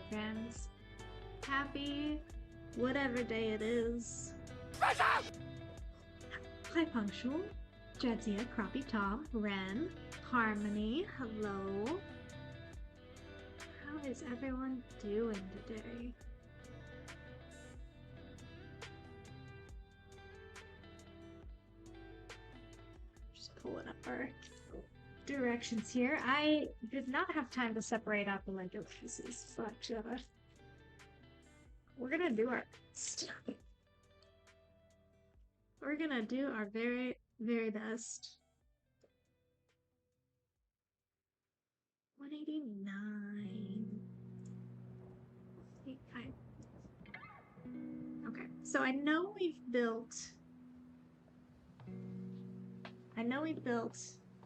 friends. Happy whatever day it is. Hi, Punctual, Jedzia, Crappie Tom, Ren, Harmony, hello. How is everyone doing today? Just pulling up our directions here. I did not have time to separate out the Lego pieces, but we're gonna do our best. We're gonna do our very, very best. 189. Okay, so I know we've built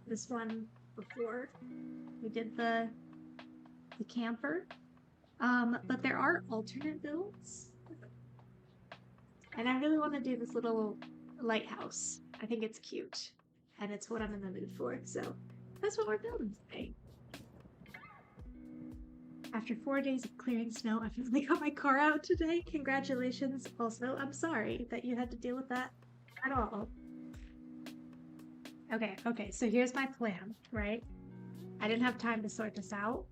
this one before. We did the camper. But there are alternate builds. And I really want to do this little lighthouse. I think it's cute. And it's what I'm in the mood for. So that's what we're building today. After 4 days of clearing snow, I finally got my car out today. Congratulations. Also, I'm sorry that you had to deal with that at all. Okay, so here's my plan, right? I didn't have time to sort this out.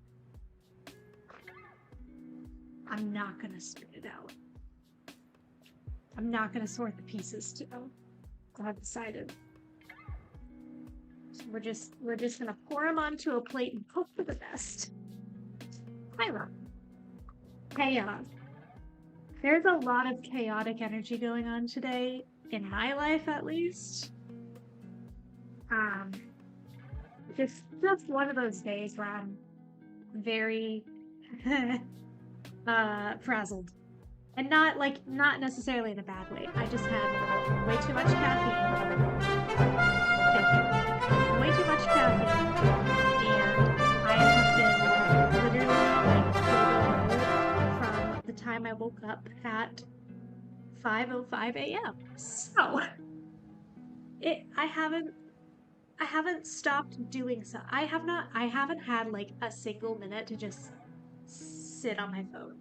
I'm not gonna sort it out. I'm not gonna sort the pieces too. I've decided. So we're just gonna pour them onto a plate and hope for the best. Chaos. There's a lot of chaotic energy going on today, in my life at least. Just one of those days where I'm very frazzled. And not necessarily in a bad way. I just had way too much caffeine. Way too much caffeine. And I have been literally from the time I woke up at 5:05 a.m. So I haven't stopped doing so. I haven't had like a single minute to just sit on my phone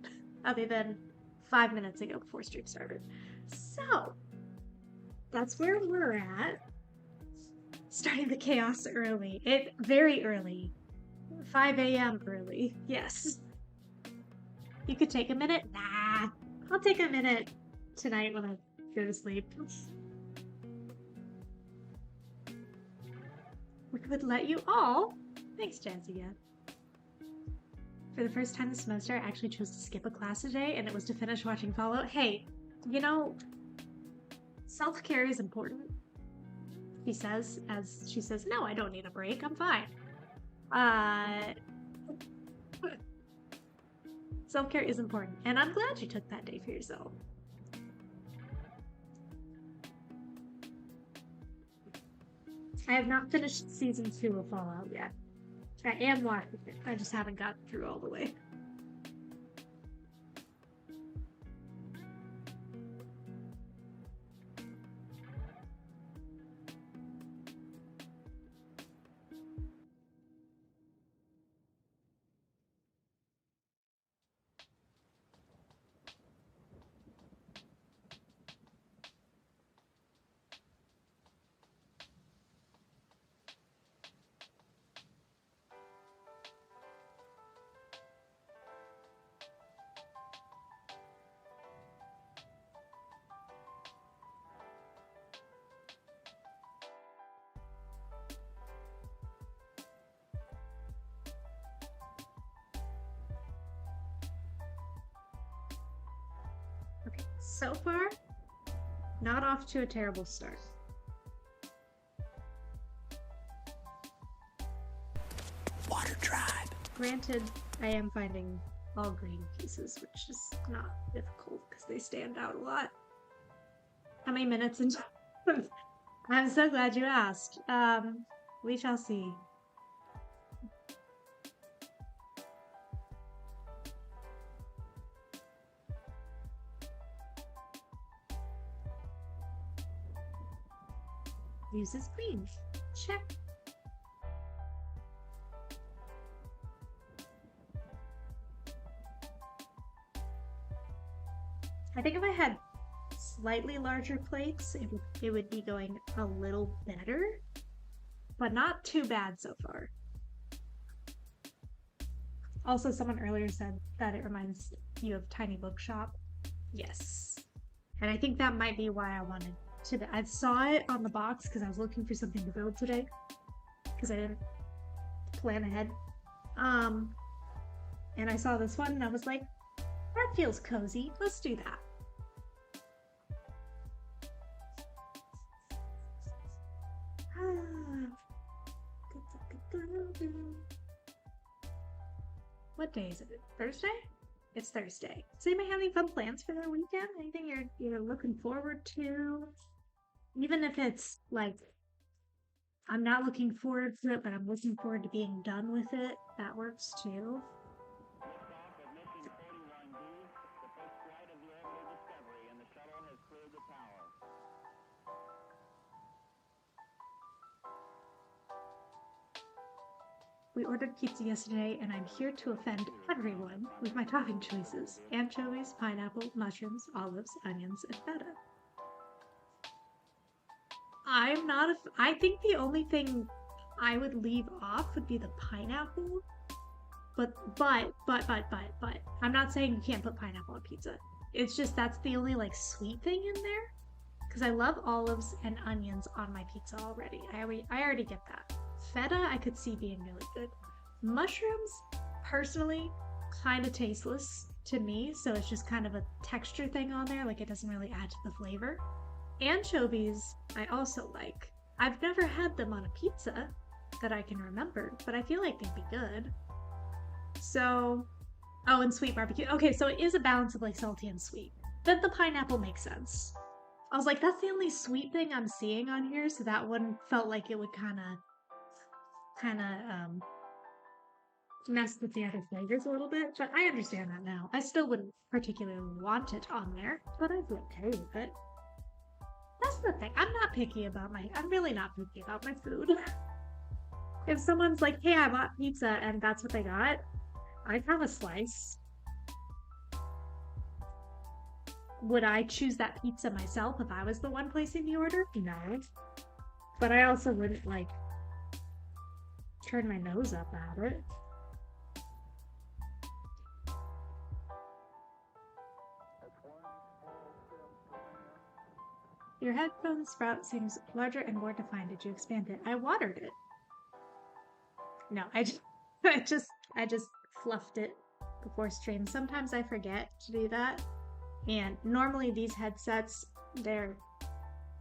other than 5 minutes ago before stream started. So that's where we're at. Starting the chaos early. Very early. 5 a.m. early. Yes. You could take a minute. Nah. I'll take a minute tonight when I go to sleep. We could let you all. Thanks, Jazzy. For the first time this semester, I actually chose to skip a class today, and it was to finish watching Fallout. Hey, you know, self-care is important. He says, as she says, no, I don't need a break. I'm fine. Self-care is important, and I'm glad you took that day for yourself. I have not finished season 2 of Fallout yet. I am watching it. I just haven't gotten through all the way. Okay, so far, not off to a terrible start. Water tribe. Granted, I am finding all green pieces, which is not difficult because they stand out a lot. How many minutes into? I'm so glad you asked. We shall see. Uses green. Check. I think if I had slightly larger plates, it would be going a little better, but not too bad so far. Also, someone earlier said that it reminds you of Tiny Bookshop. Yes. And I think that might be why I wanted to. I saw it on the box because I was looking for something to build today because I didn't plan ahead. And I saw this one and I was like, that feels cozy. Let's do that. What day is it? Thursday? It's Thursday. So you may have any fun plans for the weekend? Anything you're looking forward to? Even if it's like I'm not looking forward to it, but I'm looking forward to being done with it. That works too. We ordered pizza yesterday, and I'm here to offend everyone with my topping choices: anchovies, pineapple, mushrooms, olives, onions, and feta. I'm not a. I think the only thing I would leave off would be the pineapple. But I'm not saying you can't put pineapple on pizza. It's just that's the only like sweet thing in there. Because I love olives and onions on my pizza already. I already get that. Feta I could see being really good. Mushrooms, personally, kind of tasteless to me, so it's just kind of a texture thing on there, like it doesn't really add to the flavor. Anchovies I also like. I've never had them on a pizza that I can remember, but I feel like they'd be good. So, oh, and sweet barbecue. Okay, so it is a balance of like salty and sweet. Then the pineapple makes sense. I was like, that's the only sweet thing I'm seeing on here, so that one felt like it would kind of mess with the other flavors a little bit, but I understand that now. I still wouldn't particularly want it on there, but I'd be okay with it. That's the thing. I'm really not picky about my food. If someone's like, hey, I bought pizza and that's what they got, I'd have a slice. Would I choose that pizza myself if I was the one placing the order? No. But I also wouldn't like turn my nose up at it. Your headphone sprout seems larger and more defined. Did you expand it? I watered it. No, I just fluffed it before stream. Sometimes I forget to do that. And normally these headsets, they're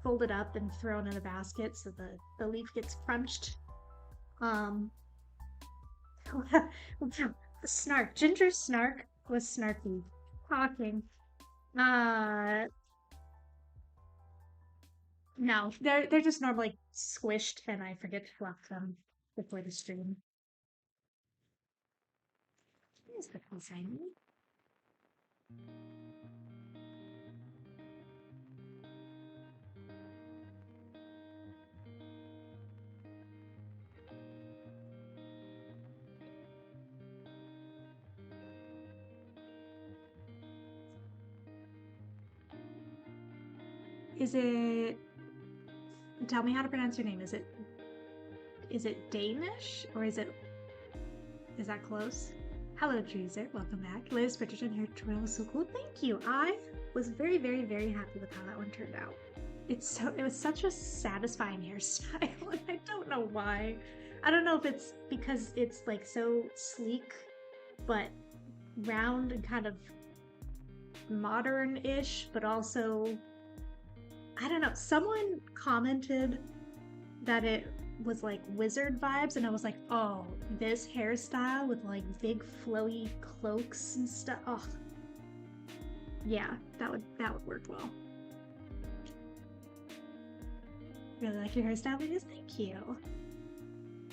folded up and thrown in a basket so the leaf gets crunched. Snark. Ginger's snark was snarky. Talking. No, they're just normally squished and I forget to fluff them before the stream. Here's the consignment. Is it... Tell me how to pronounce your name. Is it Danish? Or is that close? Hello, Treeser. Welcome back. Liz Bridgerton here. Tutorial was so cool. Thank you. I was very, very, very happy with how that one turned out. It was such a satisfying hairstyle, and I don't know why. I don't know if it's because it's like so sleek, but round and kind of modern-ish, but also, I don't know. Someone commented that it was like wizard vibes, and I was like, oh, this hairstyle with like big flowy cloaks and stuff. Oh, yeah, that would work well. Really like your hairstyle, videos? Thank you.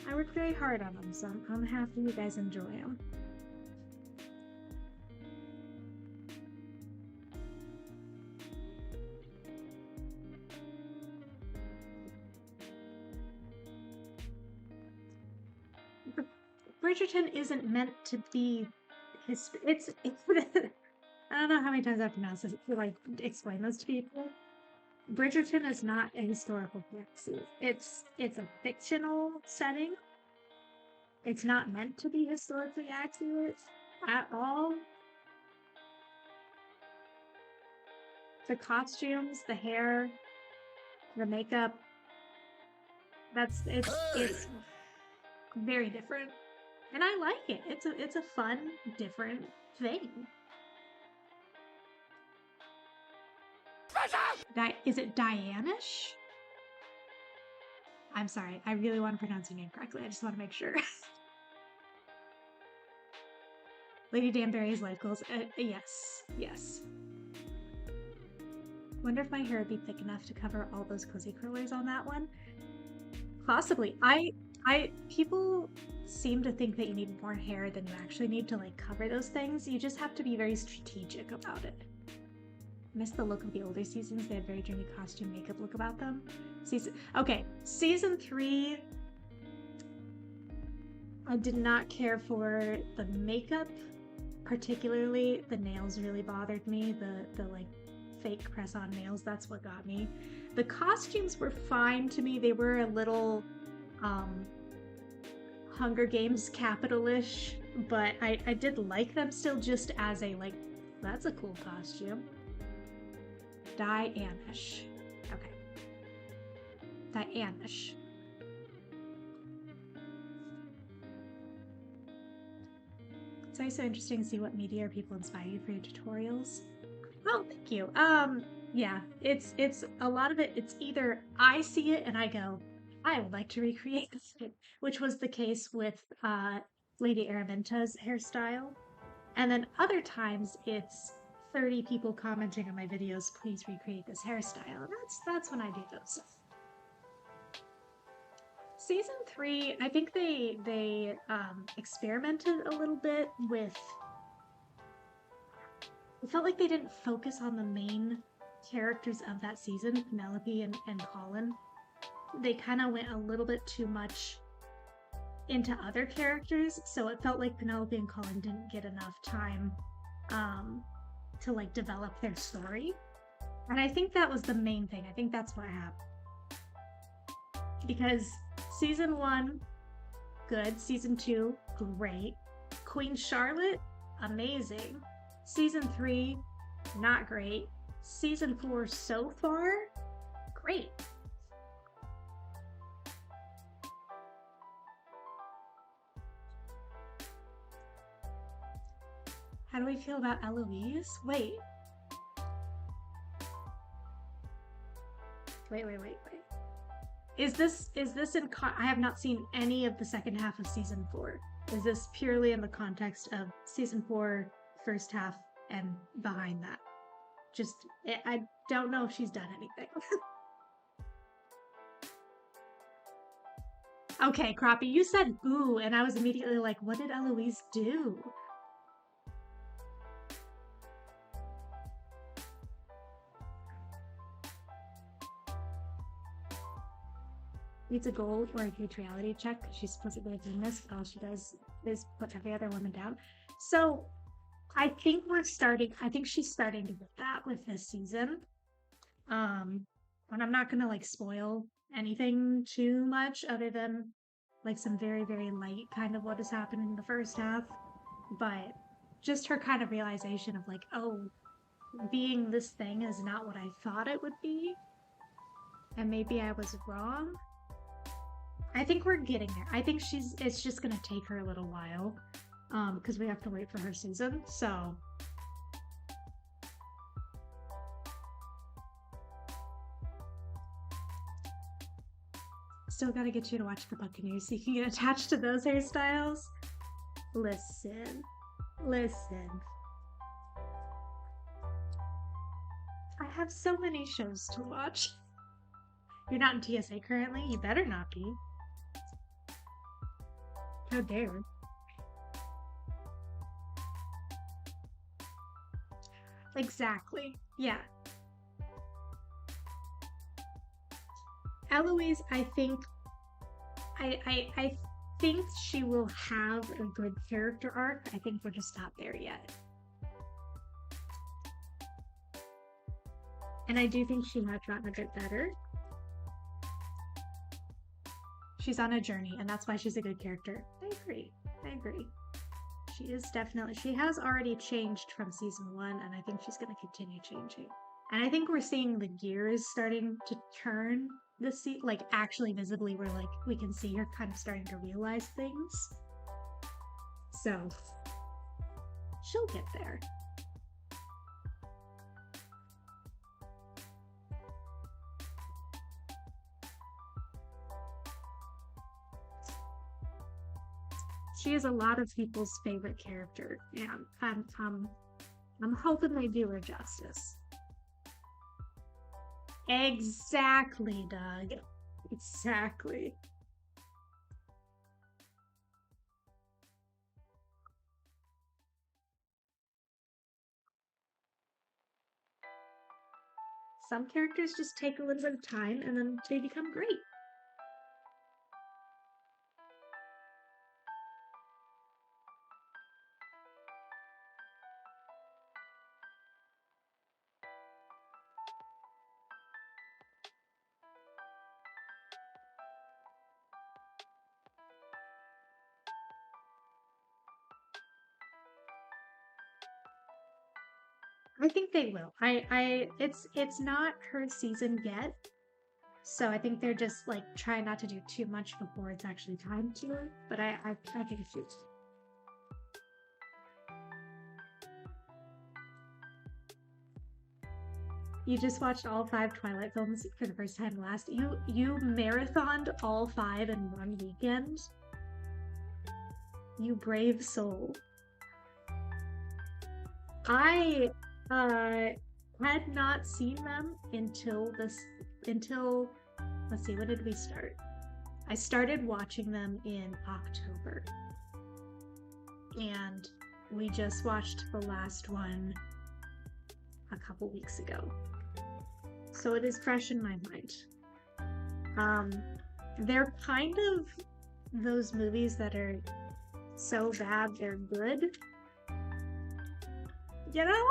I worked very hard on them, so I'm happy you guys enjoy them. Bridgerton isn't meant to be it's I don't know how many times I've pronounced this to like explain this to people. Bridgerton is not a historical fantasy. It's a fictional setting. It's not meant to be historically accurate at all. The costumes, the hair, the makeup, it's very different. And I like it. It's a fun, different thing. Is it Dianish? I'm sorry. I really want to pronounce your name correctly. I just want to make sure. Lady Danbury's life goals. Yes. Yes. Wonder if my hair would be thick enough to cover all those cozy curlers on that one. Possibly. People seem to think that you need more hair than you actually need to like cover those things. You just have to be very strategic about it. Miss the look of the older seasons. They had very dreamy costume makeup look about them. Season 3, I did not care for the makeup, particularly the nails really bothered me. The like fake press-on nails, that's what got me. The costumes were fine to me. They were a little Hunger Games capitalish, but I did like them still just as a like, that's a cool costume. Dianish. Okay. Dianish. It's always so interesting to see what media or people inspire you for your tutorials. Oh, thank you. Yeah, it's a lot of it, it's either I see it and I go, I would like to recreate this, which was the case with Lady Araminta's hairstyle. And then other times it's 30 people commenting on my videos, please recreate this hairstyle. And that's when I do those. Season 3, I think they experimented a little bit with. It felt like they didn't focus on the main characters of that season, Penelope and Colin. They kind of went a little bit too much into other characters, so it felt like Penelope and Colin didn't get enough time to like develop their story. And I think that was the main thing. I think that's what happened. Because season 1, good. Season 2, great. Queen Charlotte, amazing. Season 3, not great. Season 4 so far, great. How do we feel about Eloise? Wait. Is this in I have not seen any of the second half of season 4. Is this purely in the context of season 4 first half and behind that? I don't know if she's done anything. Okay, Crappie, you said boo, and I was immediately like, what did Eloise do? Needs a gold or a huge reality check. She's supposedly doing this, but all she does is put every other woman down. So I think she's starting to get that with this season. And I'm not gonna like spoil anything too much other than like some very, very light kind of what has happened in the first half. But just her kind of realization of like, oh, being this thing is not what I thought it would be. And maybe I was wrong. I think we're getting there. I think it's just gonna take her a little while, because we have to wait for her season, so. Still gotta get you to watch the Buccaneers so you can get attached to those hairstyles. Listen. I have so many shows to watch. You're not in TSA currently? You better not be. How dare. Exactly. Yeah. Eloise, I think she will have a good character arc. I think we're just not there yet. And I do think she has gotten a bit better. She's on a journey, and that's why she's a good character. I agree. I agree. She is definitely, she has already changed from season 1, and I think she's going to continue changing. And I think we're seeing the gears starting to turn this season, like actually visibly, where like we can see her kind of starting to realize things. So she'll get there. She is a lot of people's favorite character, and I'm hoping they do her justice. Exactly, Doug. Exactly. Some characters just take a little bit of time and then they become great. I think they will. It's not her season yet. So I think they're just like trying not to do too much before it's actually time to. But I think it's huge. You just watched all 5 Twilight films for the first time last. You marathoned all 5 in one weekend. You brave soul. I had not seen them until let's see, when did we start? I started watching them in October. And we just watched the last one a couple weeks ago. So it is fresh in my mind. They're kind of those movies that are so bad they're good. You know?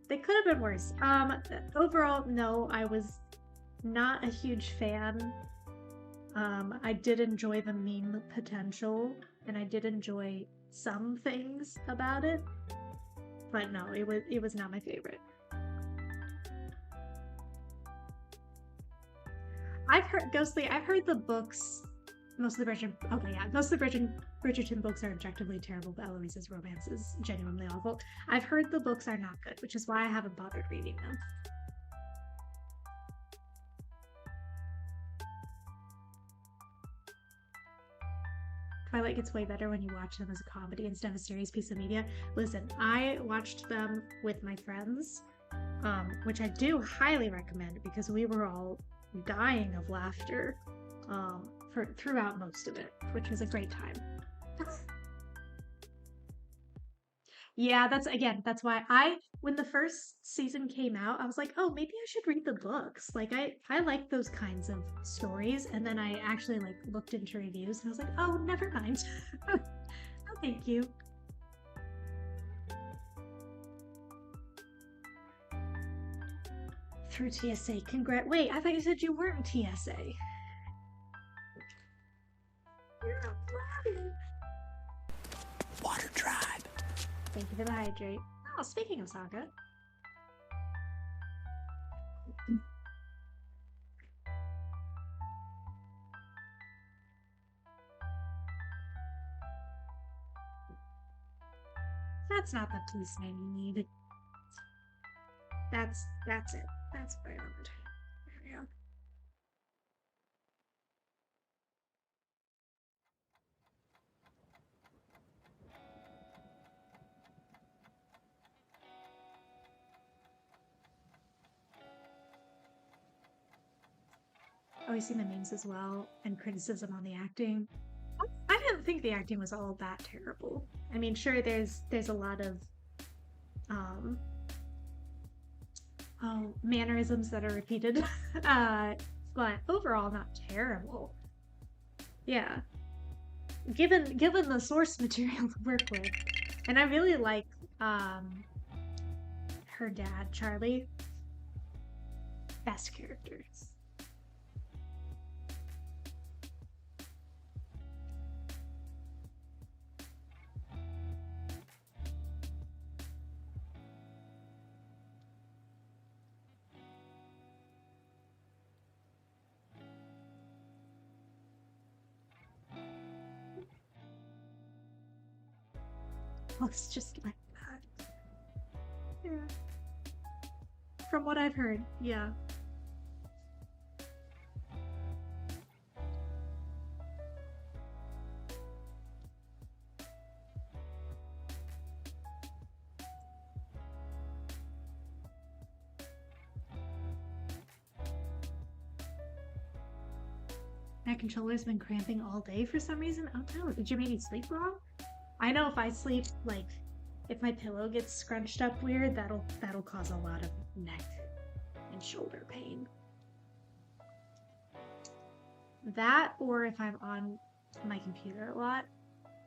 They could have been worse. Overall, no, I was not a huge fan. I did enjoy the meme potential, and I did enjoy some things about it, but no, it was not my favorite. I've heard Ghostly. I've heard the books. Most of the Bridgerton books are objectively terrible, but Eloise's romance is genuinely awful. I've heard the books are not good, which is why I haven't bothered reading them. Twilight gets way better when you watch them as a comedy instead of a serious piece of media. Listen, I watched them with my friends, which I do highly recommend because we were all dying of laughter throughout most of it, which was a great time. Yeah, that's why when the first season came out, I was like, oh, maybe I should read the books. Like I like those kinds of stories, and then I actually like looked into reviews and I was like, oh, never mind. Oh, thank you. Through TSA, wait, I thought you said you weren't TSA. Water tribe. Thank you for the hydrate. Oh, speaking of Saga. That's not the police name you need. That's it. That's what I wanted. There we go. Always seen the memes as well, and criticism on the acting. I didn't think the acting was all that terrible. I mean, sure, there's a lot of mannerisms that are repeated, but overall not terrible. Yeah, given the source material to work with, and I really like her dad, Charlie. Best characters. Looks just like that. Yeah. From what I've heard, yeah. My controller's been cramping all day for some reason. Oh no, did you maybe sleep wrong? I know if I sleep, like, if my pillow gets scrunched up weird, that'll cause a lot of neck and shoulder pain. That, or if I'm on my computer a lot,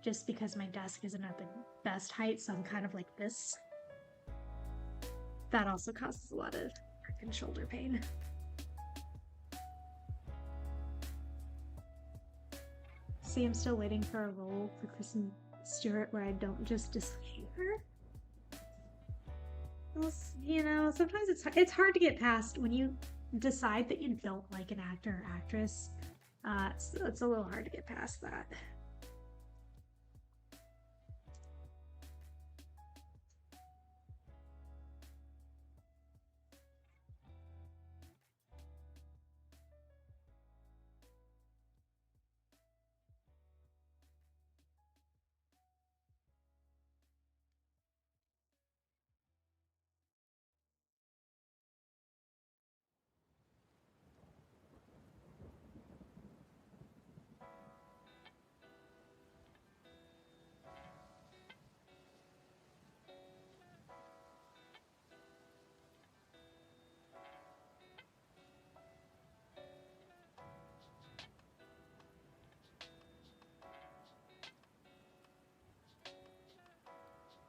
just because my desk isn't at the best height, so I'm kind of like this. That also causes a lot of neck and shoulder pain. See, I'm still waiting for a role for Kristen Stewart where I don't just dislike her. Well, you know, sometimes it's hard to get past when you decide that you don't like an actor or actress. It's a little hard to get past that.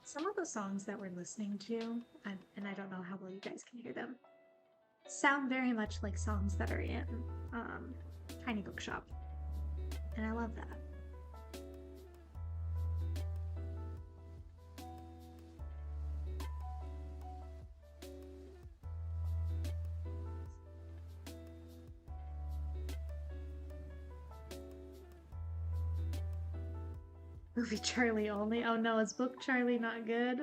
Some of the songs that we're listening to, and I don't know how well you guys can hear them, sound very much like songs that are in Tiny Bookshop. And I love that. Movie Charlie only? Oh no, is book Charlie not good?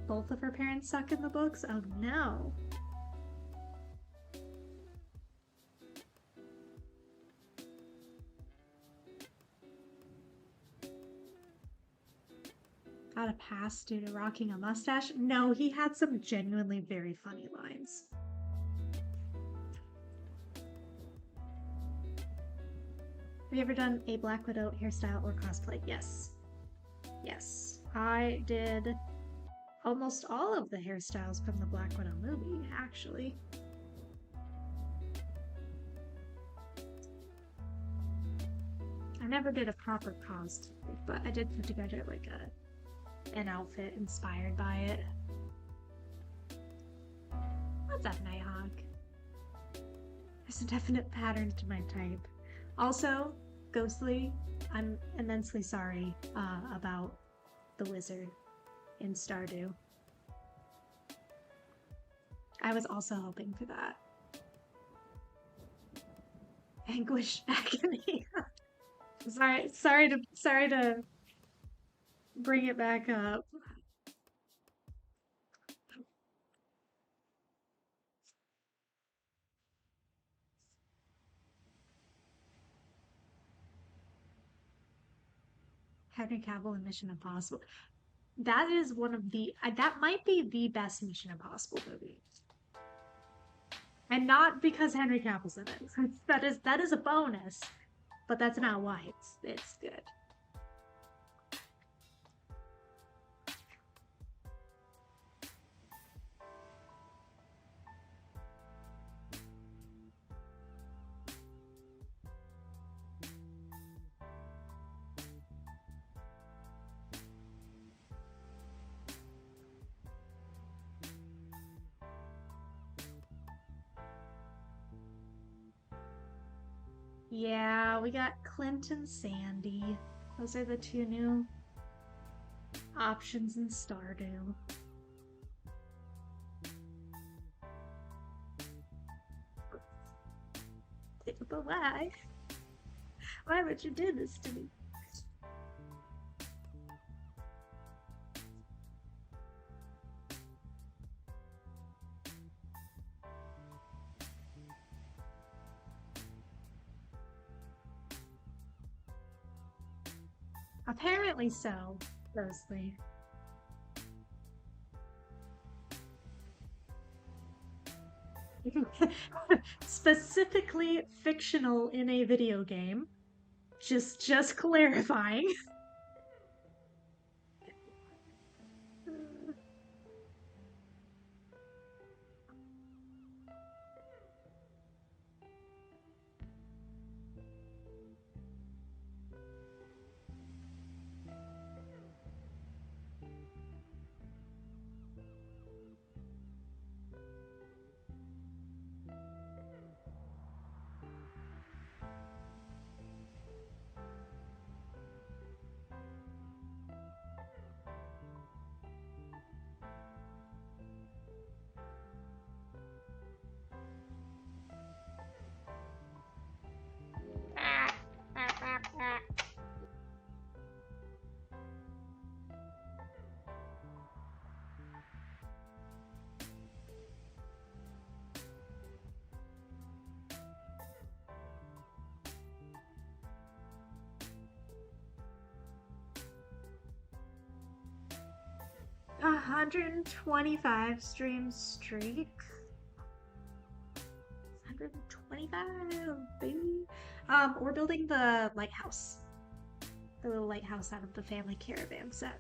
Both of her parents suck in the books? Oh no. Got a pass due to rocking a mustache? No, he had some genuinely very funny lines. Have you ever done a Black Widow hairstyle or cosplay? Yes. Yes. I did almost all of the hairstyles from the Black Widow movie, actually. I never did a proper cosplay, but I did put together like an outfit inspired by it. What's up, Nighthawk? There's a definite pattern to my type. Also, Ghostly, I'm immensely sorry about the wizard in Stardew. I was also hoping for that. Anguish, agony. sorry to bring it back up. Henry Cavill in Mission Impossible. That is one of the that might be the best Mission Impossible movie. And not because Henry Cavill's in it. That is a bonus, but that's not why it's good. Yeah, we got Clint and Sandy. Those are the two new options in Stardew. But why? Why would you do this to me? Apparently so, mostly. Specifically fictional in a video game. Just clarifying. Uh, 125 stream streak. 125, baby. We're building the lighthouse. The little lighthouse out of the family caravan set.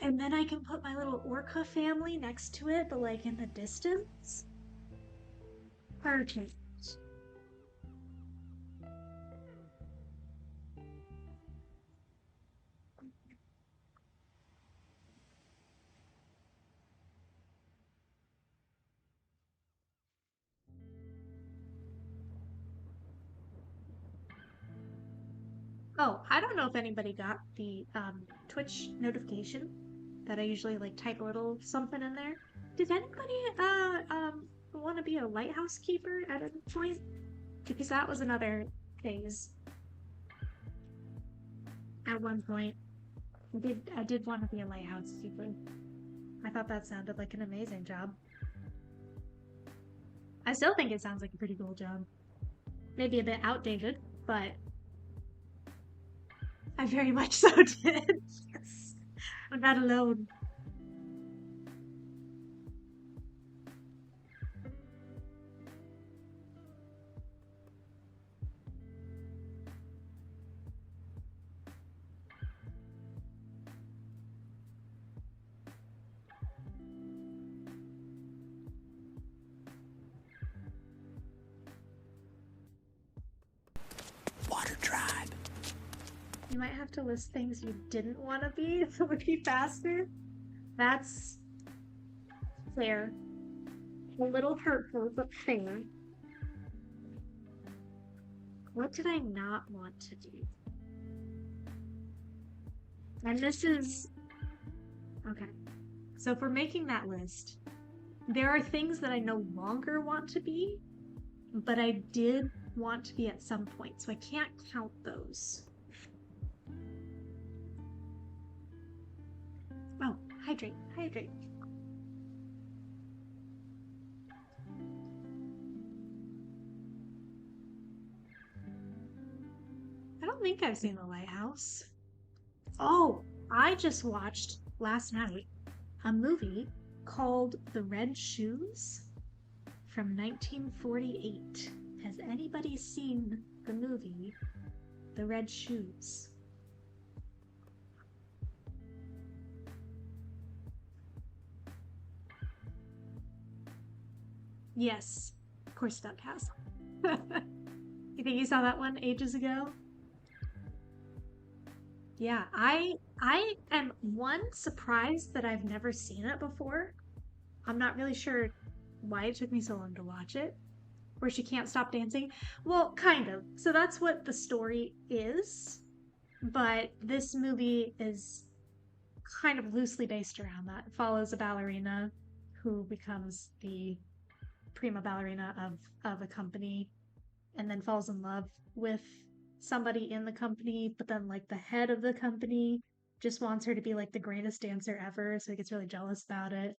And then I can put my little orca family next to it, but like in the distance. Perfect. Oh, I don't know if anybody got the Twitch notification that I usually like type a little something in there. Did anybody want to be a lighthouse keeper at any point? Because that was another phase. At one point, I did want to be a lighthouse keeper. I thought that sounded like an amazing job. I still think it sounds like a pretty cool job. Maybe a bit outdated, but I very much so did. Yes. I'm not alone. Water tribe. You might have to list things you didn't want to be if it would be faster. That's fair. A little hurtful, but fair. What did I not want to do? And this is... Okay. So for making that list, there are things that I no longer want to be, but I did want to be at some point, so I can't count those. Oh, hydrate, hydrate. I don't think I've seen the lighthouse. Oh, I just watched last night a movie called The Red Shoes from 1948. Has anybody seen the movie The Red Shoes? Yes, of course Doug has. You think you saw that one ages ago? Yeah, I am one surprised that I've never seen it before. I'm not really sure why it took me so long to watch it. Where she can't stop dancing. Well, kind of. So that's what the story is, but this movie is kind of loosely based around that. It follows a ballerina who becomes the prima ballerina of a company and then falls in love with somebody in the company, but then like the head of the company just wants her to be like the greatest dancer ever, so he gets really jealous about it.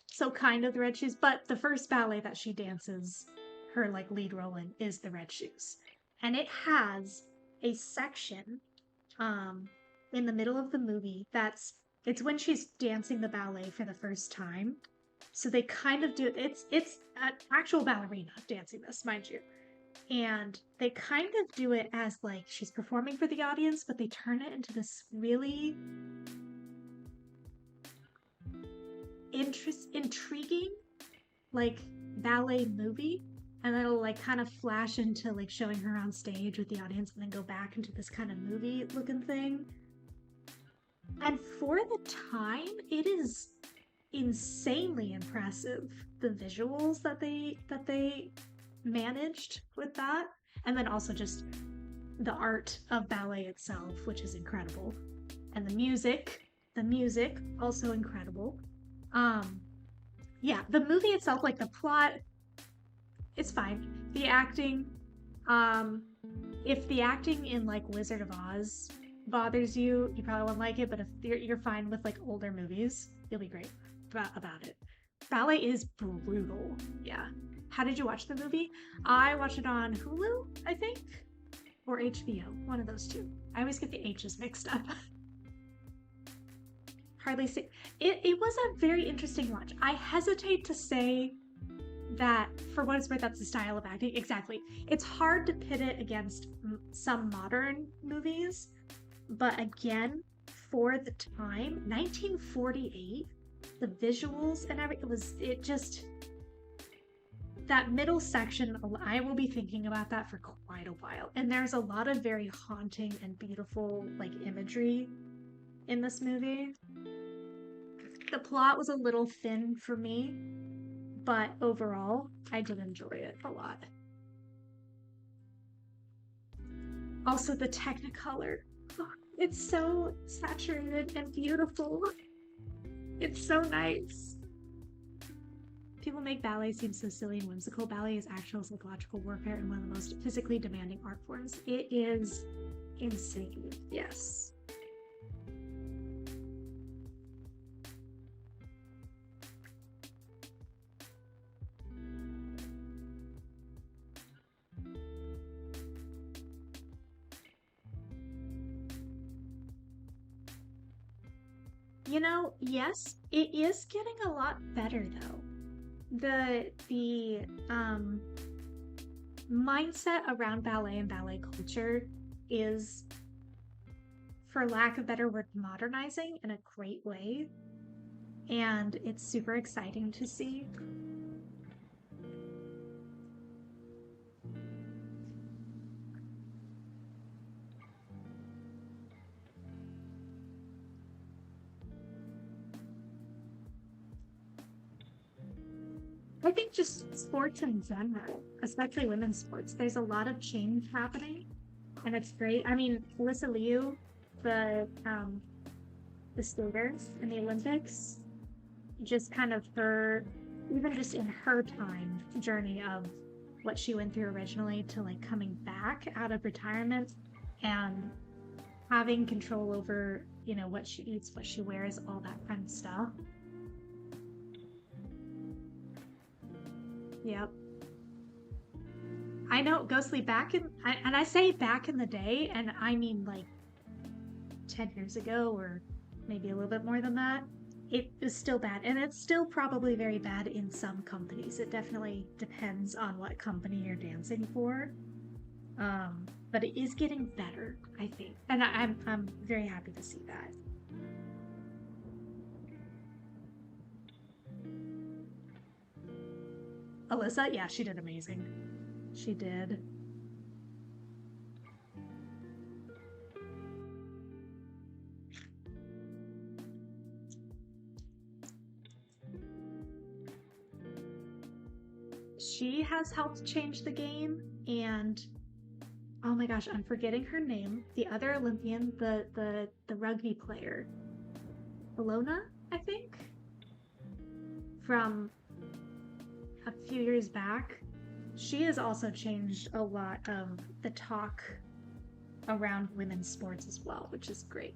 So kind of the Red Shoes, but the first ballet that she dances her like lead role in is the Red Shoes. And it has a section um in the middle of the movie it's when she's dancing the ballet for the first time. So they kind of do it's an actual ballerina dancing this, mind you. And they kind of do it as like she's performing for the audience, but they turn it into this really intriguing like ballet movie, and then it'll like kind of flash into like showing her on stage with the audience and then go back into this kind of movie looking thing. And for the time, it is insanely impressive, the visuals that they managed with that, and then also just the art of ballet itself, which is incredible. And the music also incredible. um yeah, the movie itself, like the plot, it's fine. The acting, um, if the acting in like Wizard of Oz bothers you, you probably won't like it. But if you're fine with like older movies, you'll be great about it. Ballet is brutal. Yeah. How did you watch the movie? I watched it on Hulu, I think, or HBO, one of those two. I always get the H's mixed up. Hardly see it was a very interesting watch. I hesitate to say that for what it's worth, that's the style of acting. Exactly. It's hard to pit it against some modern movies, but again, for the time, 1948, the visuals and everything it just that middle section. I will be thinking about that for quite a while. And there's a lot of very haunting and beautiful like imagery in this movie. The plot was a little thin for me, but overall, I did enjoy it a lot. Also, the Technicolor. Oh, it's so saturated and beautiful. It's so nice. People make ballet seem so silly and whimsical. Ballet is actual psychological warfare and one of the most physically demanding art forms. It is insane. Yes. Yes, it is getting a lot better though. The mindset around ballet and ballet culture is, for lack of a better word, modernizing in a great way. And it's super exciting to see. I think just sports in general, especially women's sports, there's a lot of change happening, and it's great. I mean, Alyssa Liu, the skaters in the Olympics, just kind of her, even just in her time journey of what she went through originally to like coming back out of retirement and having control over, what she eats, what she wears, all that kind of stuff. Yep. I know, Ghostly, and I say back in the day, and I mean like 10 years ago or maybe a little bit more than that, it was still bad. And it's still probably very bad in some companies. It definitely depends on what company you're dancing for. But it is getting better, I think. And I'm very happy to see that. Alyssa, yeah, she did amazing. She did. she has helped change the game. And oh my gosh, I'm forgetting her name. The other Olympian, the rugby player, Alona, I think, from a few years back. She has also changed a lot of the talk around women's sports as well, which is great.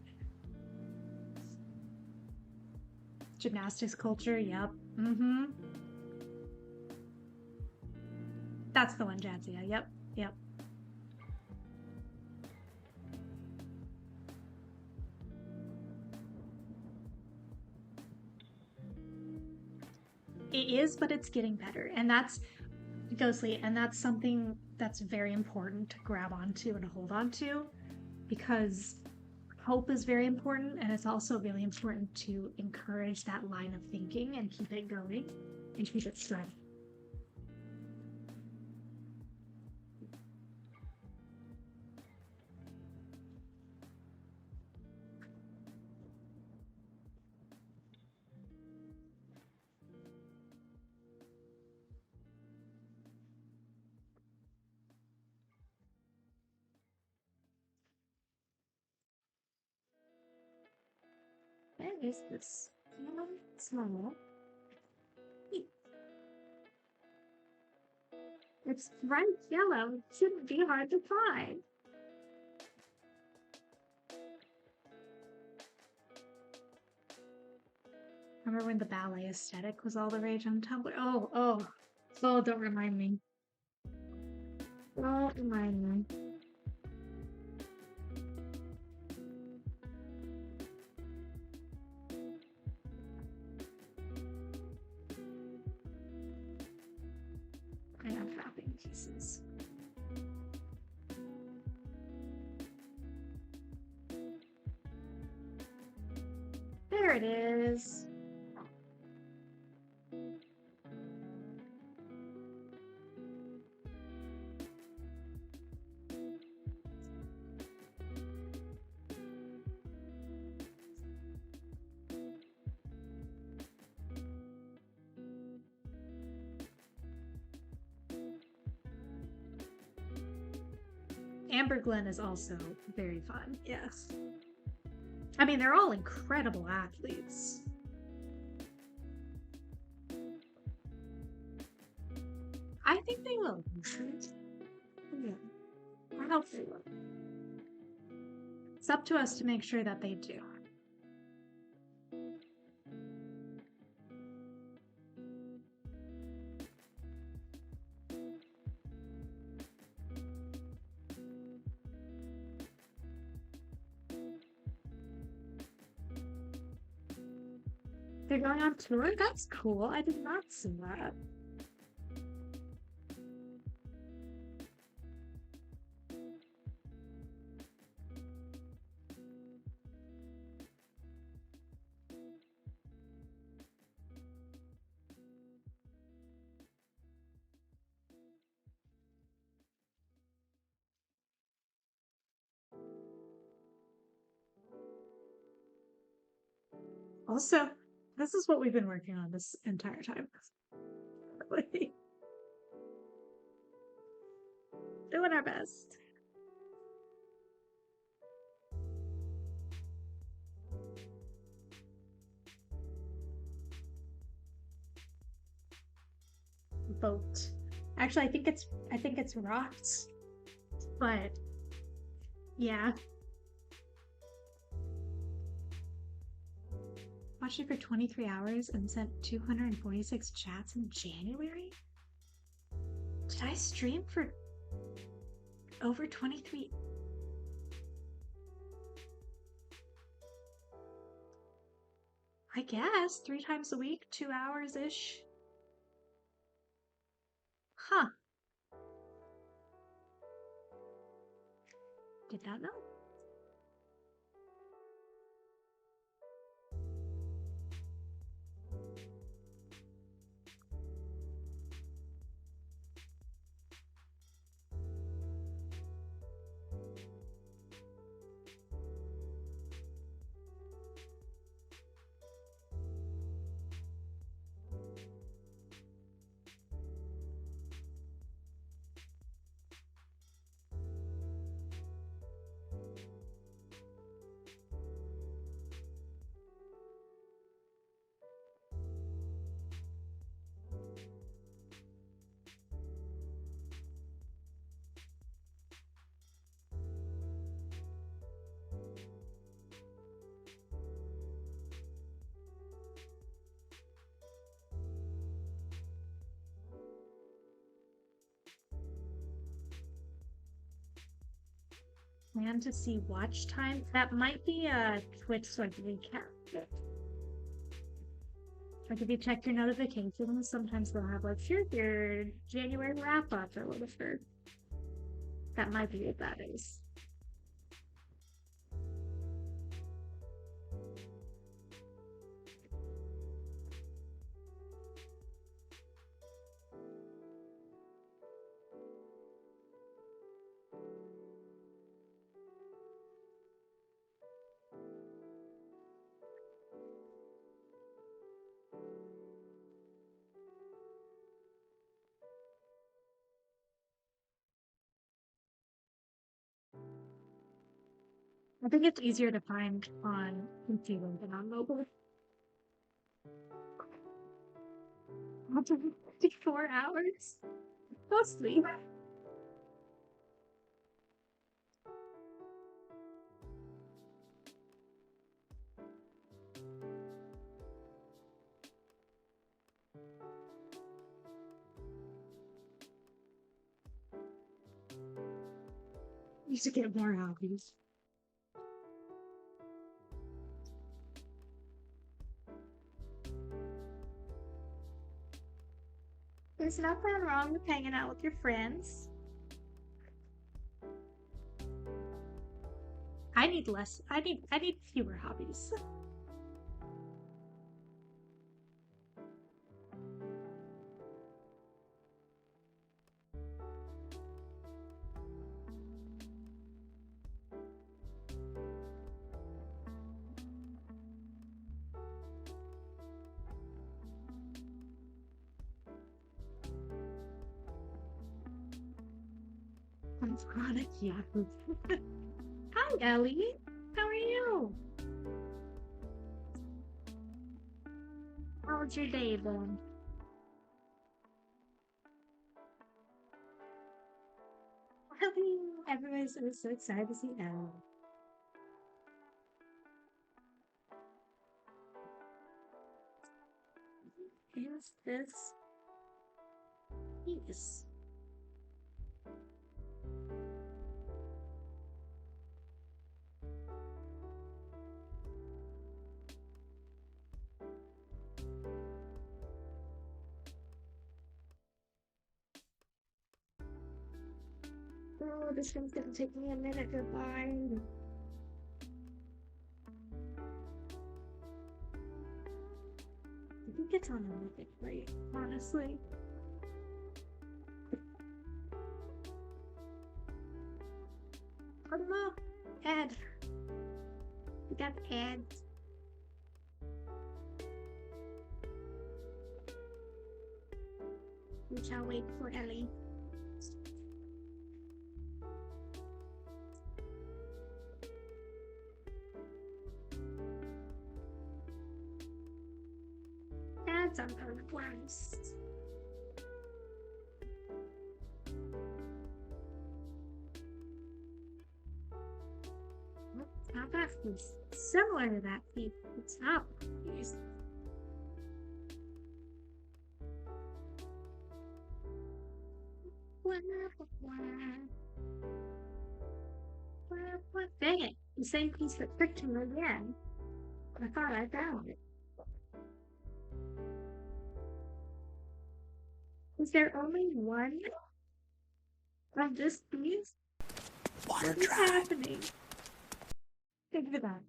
Gymnastics culture, yep. Mm-hmm. That's the one, Jadzia. Yep, yep. It is, but it's getting better. And that's Ghostly, and that's something that's very important to grab onto and hold on to, because hope is very important, and it's also really important to encourage that line of thinking and keep it going and keep it strong. Where is this? Small. It's bright yellow. It shouldn't be hard to find. Remember when the ballet aesthetic was all the rage on Tumblr? Oh, don't remind me. Don't remind me. I have wrapping pieces. There it is. Amber Glen is also very fun, yes. I mean, they're all incredible athletes. I think they will. Yeah. I hope they will. It's up to us to make sure that they do. They're going on tour? That's cool. I did not see that. Also, this is what we've been working on this entire time. Doing our best. Boat. Actually, I think it's rocks. But yeah. Watched it for 23 hours and sent 246 chats in January? Did I stream for over 23? I guess 3 times a week, 2 hours-ish. Huh. Did not know. plan to see watch time. That might be a Twitch like recap. Like if you check your notifications, sometimes they'll have like, here's your January wrap up or whatever. That might be what that is. I think it's easier to find on computer than on mobile. 4 hours? Go sleep. You should get more hobbies. There's nothing wrong with hanging out with your friends. I need fewer hobbies. Chronic Yahoo. Hi, Ellie. How are you? How was your day, then? Ellie, everybody's so excited to see Ellie. Is this? Yes. Oh, this one's gonna take me a minute to find. I think it's on a mythic plate, honestly. Hello, ad. We got ads. We shall wait for Ellie. Ads on the request. How about this? Similar to that feed. It's up. Here's what? Dang it. The same piece that tricked me again. I thought I found it. Is there only one of this piece? Water What is drive. happening? Think of that.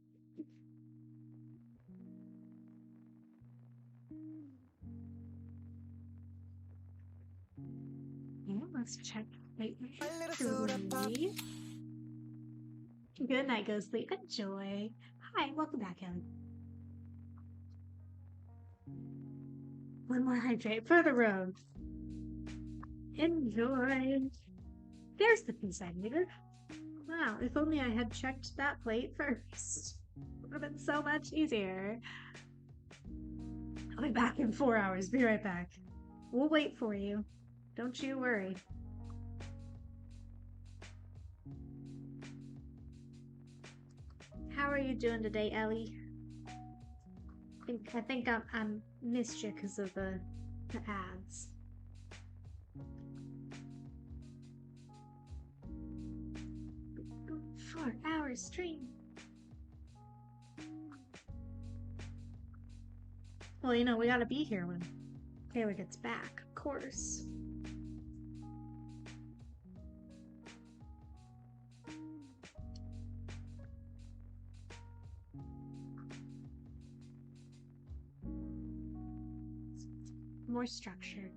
Yeah, let's check. Wait, three. Good night, go sleep. Enjoy. Hi, welcome back, Ellie. One more hydrate for the road. Enjoy. There's the piece I needed. Wow, if only I had checked that plate first. It would have been so much easier. I'll be back in 4 hours. Be right back. We'll wait for you. Don't you worry. How are you doing today, Ellie? I think I'm missed you because of the ads. 4-hour stream. Well, you know, we gotta be here when Taylor gets back, of course. More structured.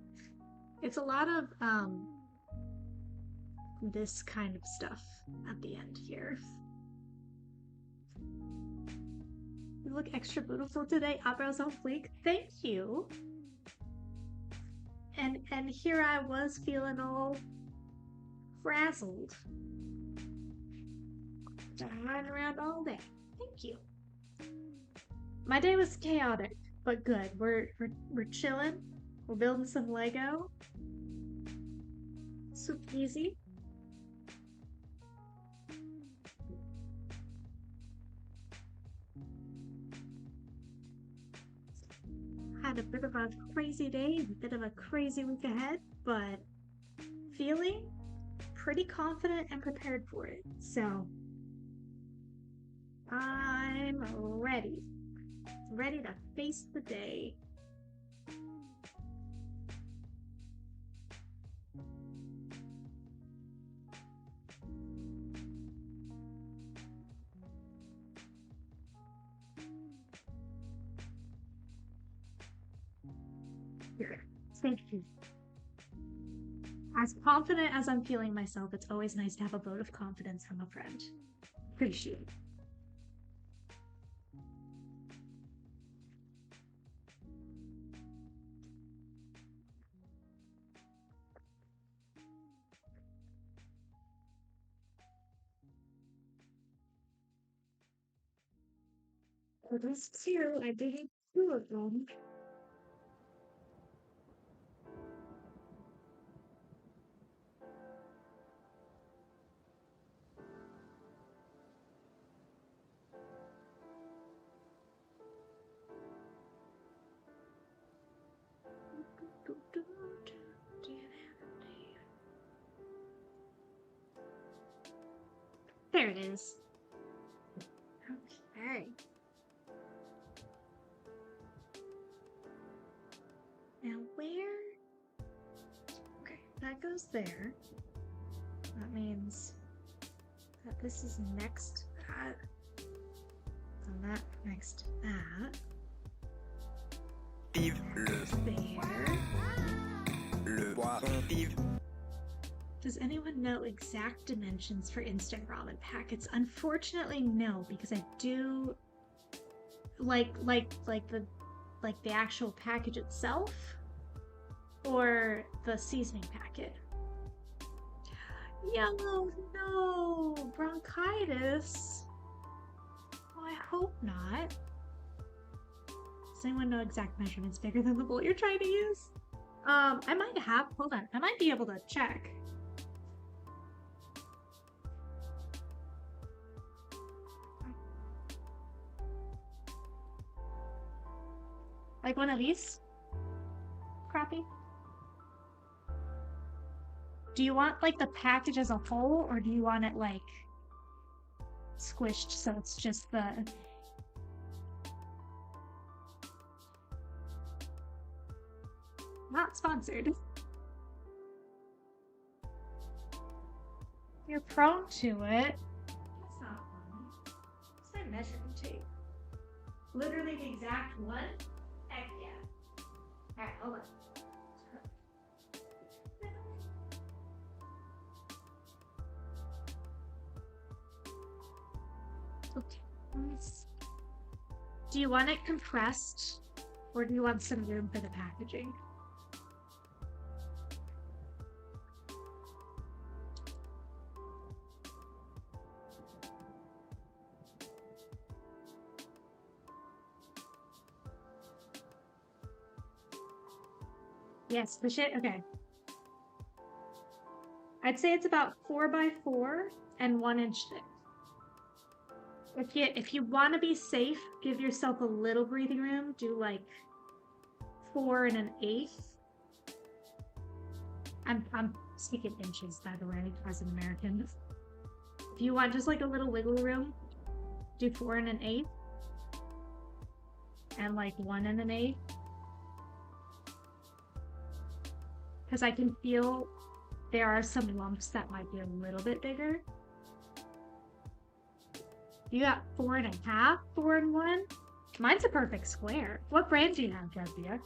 It's a lot of this kind of stuff at the end here. You look extra beautiful today. Eyebrows on fleek. Thank you. And here I was feeling all frazzled. Running around all day. Thank you. My day was chaotic, but good. We're chilling. We're building some Lego. Super easy. Had a bit of a crazy day, a bit of a crazy week ahead, but feeling pretty confident and prepared for it. So I'm ready to face the day. Here, thank you. As confident as I'm feeling myself, it's always nice to have a vote of confidence from a friend. Appreciate it. For this two, I did 2 of them. There it is. Okay. Now where? Okay, that goes there. That means that this is next to that. And that next to that. There. Does anyone know exact dimensions for instant ramen packets? Unfortunately, no, because I do like the actual package itself or the seasoning packet. Yellow, no, bronchitis. Oh, I hope not. Does anyone know exact measurements bigger than the bowl you're trying to use? I might have. Hold on. I might be able to check. Like one of these? Crappy? Do you want like the package as a whole, or do you want it like squished so it's just the... Not sponsored. You're prone to it. That's not one. What's my measuring tape? Literally the exact one? Heck yeah. Alright, hold on. Okay. Do you want it compressed, or do you want some room for the packaging? Yes, push it. Okay. I'd say it's about 4x4 and 1 inch thick. If you want to be safe, give yourself a little breathing room. Do like 4 1/8. I'm speaking inches, by the way, as an American. If you want just like a little wiggle room, do 4 and an 8. And like 1 and an 8. Because I can feel there are some lumps that might be a little bit bigger. You got 4.5, 4 and 1? Mine's a perfect square. What brand do you have, Jazia?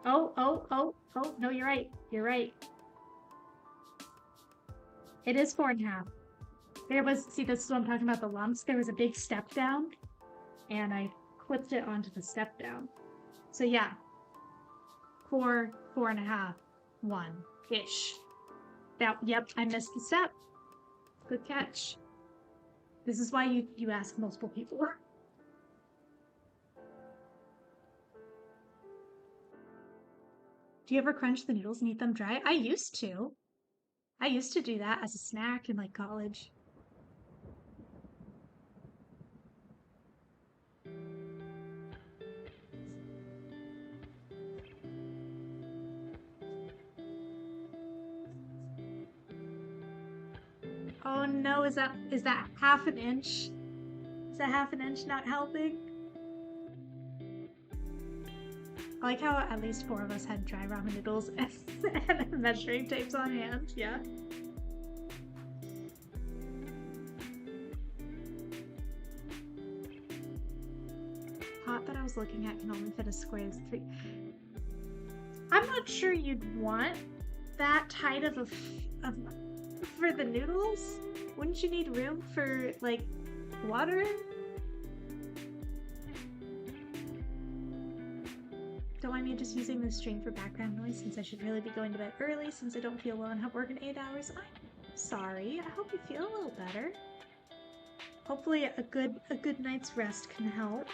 Oh, no, you're right. You're right. It is 4.5. There was, see, this is what I'm talking about, the lumps. There was a big step down, and I clipped it onto the step down. So yeah, 4, 4.5, 1-ish. That, yep, I missed the step. Good catch. This is why you ask multiple people. Do you ever crunch the noodles and eat them dry? I used to. I used to do that as a snack in like college. Oh no, is that half an inch? Is that half an inch not helping? I like how at least 4 of us had dry ramen noodles and measuring tapes on hand. Yeah. Pot that I was looking at can only fit a square of 3. I'm not sure you'd want that tight of for the noodles. Wouldn't you need room for like water? Don't mind me just using this stream for background noise since I should really be going to bed early since I don't feel well and have work in 8 hours. I'm sorry. I hope you feel a little better. Hopefully a good night's rest can help.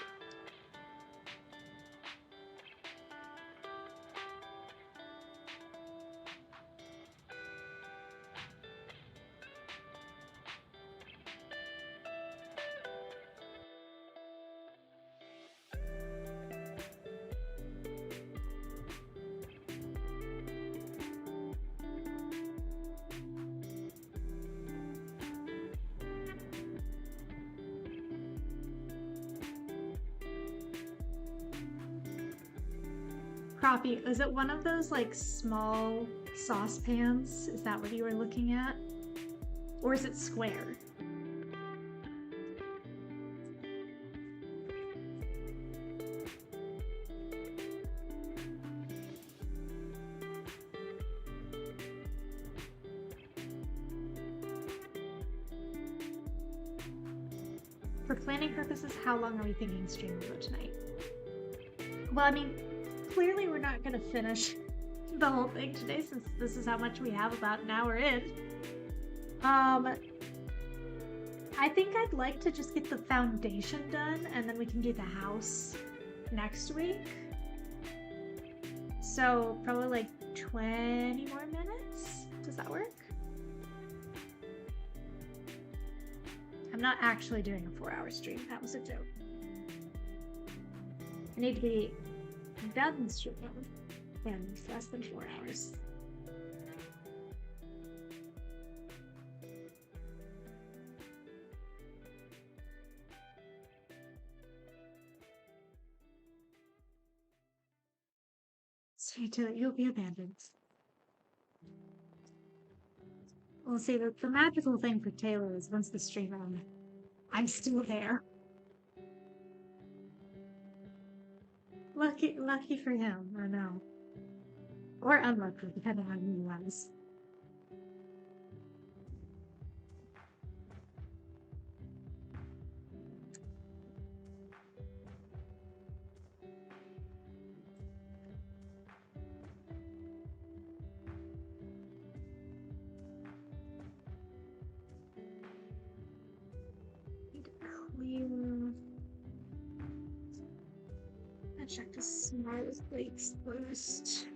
Crappie, is it one of those like small saucepans? Is that what you were looking at? Or is it square? For planning purposes, how long are we thinking stream will go tonight? Well, I mean, clearly we're not going to finish the whole thing today since this is how much we have, about an hour in. I think I'd like to just get the foundation done and then we can do the house next week. So probably like 20 more minutes. Does that work? I'm not actually doing a 4-hour stream. That was a joke. I need to be done stream in less than 4 hours. Sorry, Taylor, you'll be abandoned. We'll see, the magical thing for Taylor is once the stream ends, I'm still there. Lucky for him, I know. Or unlucky, depending on who he was. Clear. I check the smallest plates first.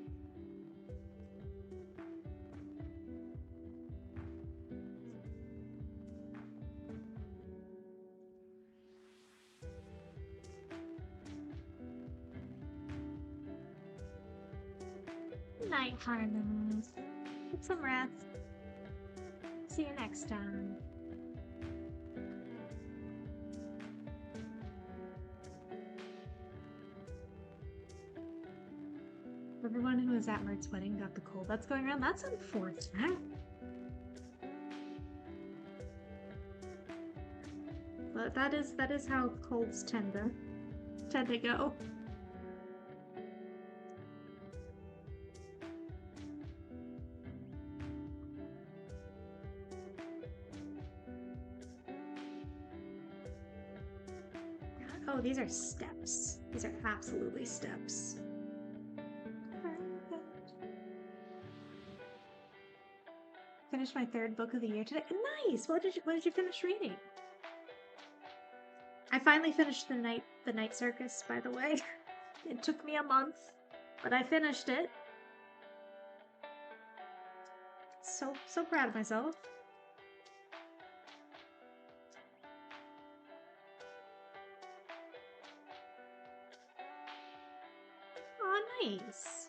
Night, Harmons. Get some rest. See you next time. Everyone who was at Mert's wedding got the cold that's going around. That's unfortunate. But that is how colds tend to go. Oh, these are steps. These are absolutely steps. Finished my 3rd book of the year today. Nice. What did you finish reading? I finally finished the night circus, by the way. It took me a month, but I finished it. So proud of myself. Oh, nice.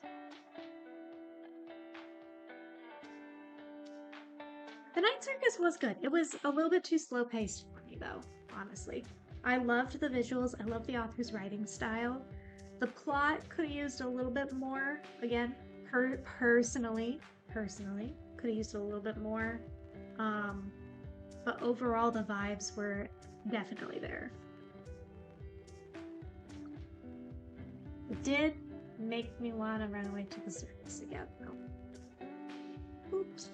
The night circus was good. It was a little bit too slow paced for me, though, honestly. I loved the visuals. I loved the author's writing style. The plot could have used a little bit more. Again, personally, could have used a little bit more. But overall, the vibes were definitely there. It did make me want to run away to the circus again, though. Oops.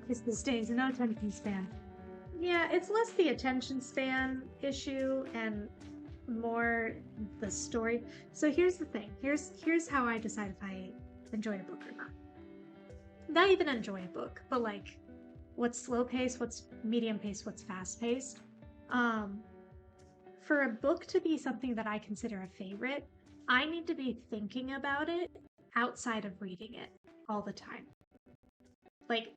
It's the stays and no attention span. Yeah, it's less the attention span issue and more the story. So here's the thing. Here's how I decide if I enjoy a book or not. Not even enjoy a book, but like what's slow paced, what's medium paced, what's fast paced. For a book to be something that I consider a favorite, I need to be thinking about it outside of reading it all the time. Like,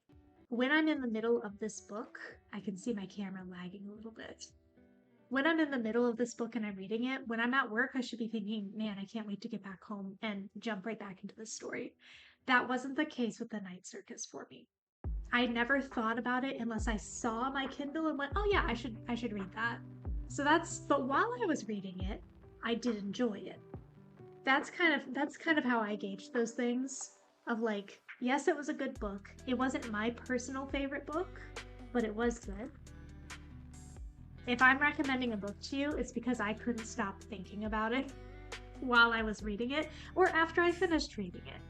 when I'm in the middle of this book, I can see my camera lagging a little bit. When I'm in the middle of this book and I'm reading it, when I'm at work, I should be thinking, man, I can't wait to get back home and jump right back into the story. That wasn't the case with the night circus for me. I never thought about it unless I saw my Kindle and went, oh yeah, I should read that. But while I was reading it, I did enjoy it. That's kind of how I gauge those things of like, yes, it was a good book. It wasn't my personal favorite book, but it was good. If I'm recommending a book to you, it's because I couldn't stop thinking about it while I was reading it or after I finished reading it.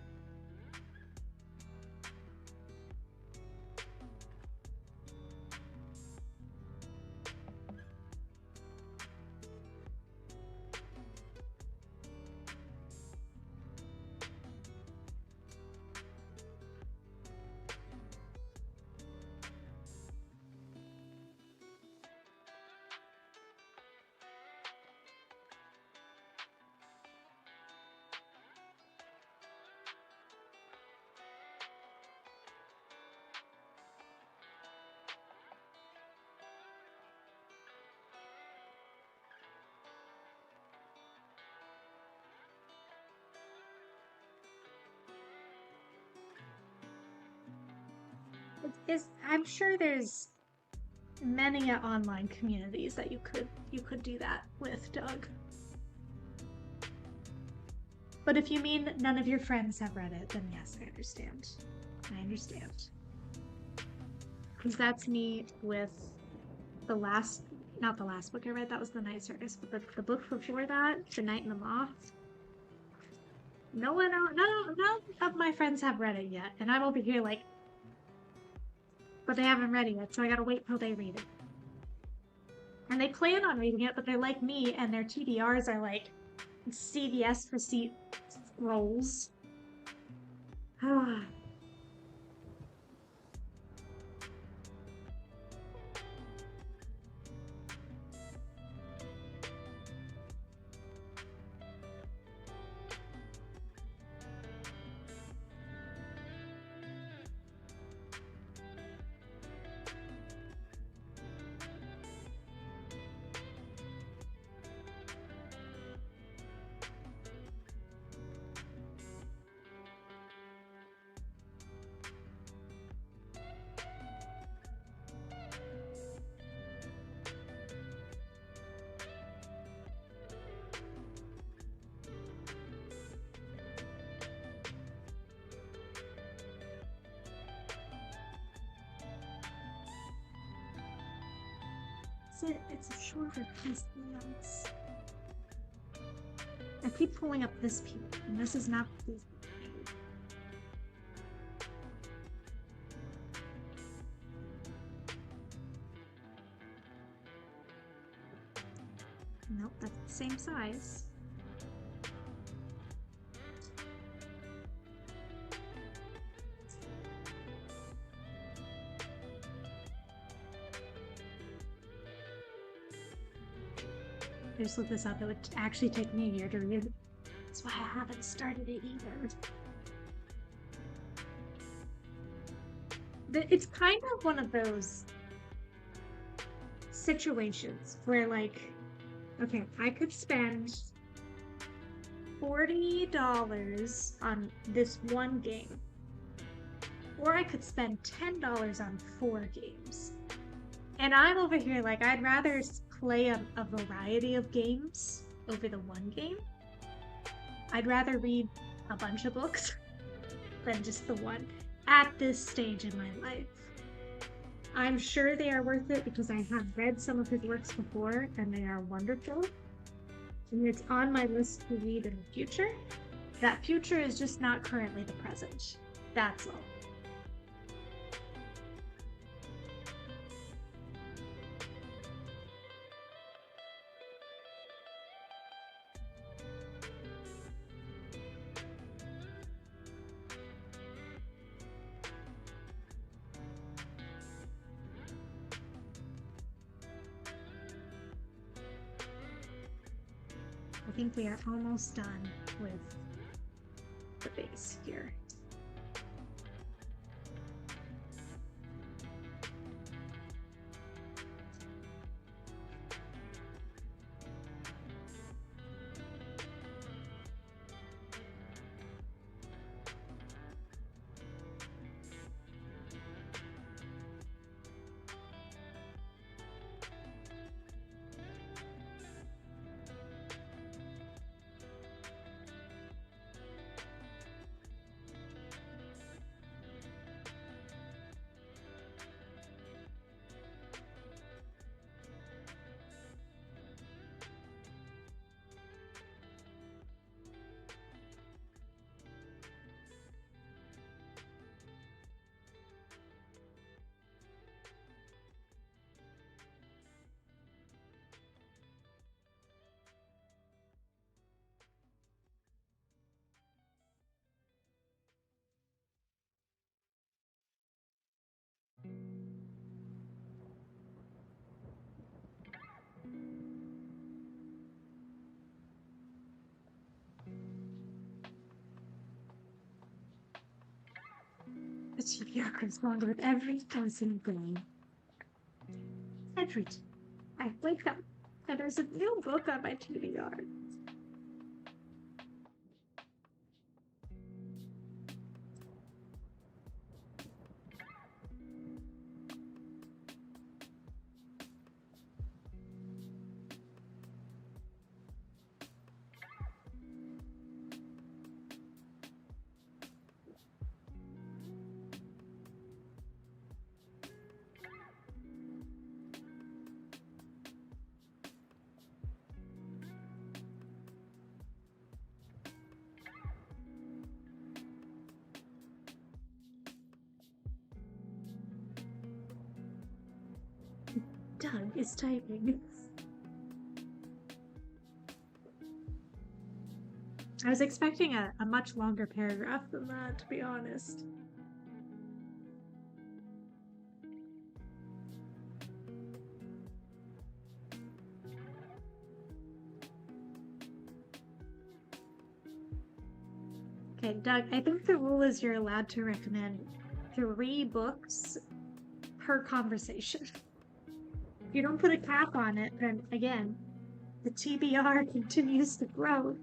I'm sure there's many online communities that you could do that with, Doug. But if you mean none of your friends have read it, then yes, I understand. I understand. Because that's me with not the last book I read, that was The Night Circus, but the book before that, The Night and the Moth. None of my friends have read it yet, and I'm over here like, but they haven't read it yet, so I gotta wait till they read it. And they plan on reading it, but they're like me, and their TBRs are like CVS receipt rolls. That's it. It's a shorter piece than this. I keep pulling up this piece, and this is not the piece. Nope, that's the same size. I just looked this up. It would actually take me a year to read. That's why I haven't started it either. It's kind of one of those situations where, like, okay, I could spend $40 on this one game, or I could spend $10 on 4 games. And I'm over here like, I'd rather play a variety of games over the one game. I'd rather read a bunch of books than just the one at this stage in my life. I'm sure they are worth it because I have read some of his works before and they are wonderful. And it's on my list to read in the future. That future is just not currently the present. That's all. I think we are almost done with the base here. The TBR corresponds with every dozen game. Every time I wake up and there's a new book on my TBR. Doug is typing. I was expecting a much longer paragraph than that, to be honest. Okay, Doug, I think the rule is you're allowed to recommend 3 books per conversation. If you don't put a cap on it, then again, the TBR continues to grow.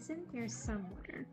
It's in here somewhere.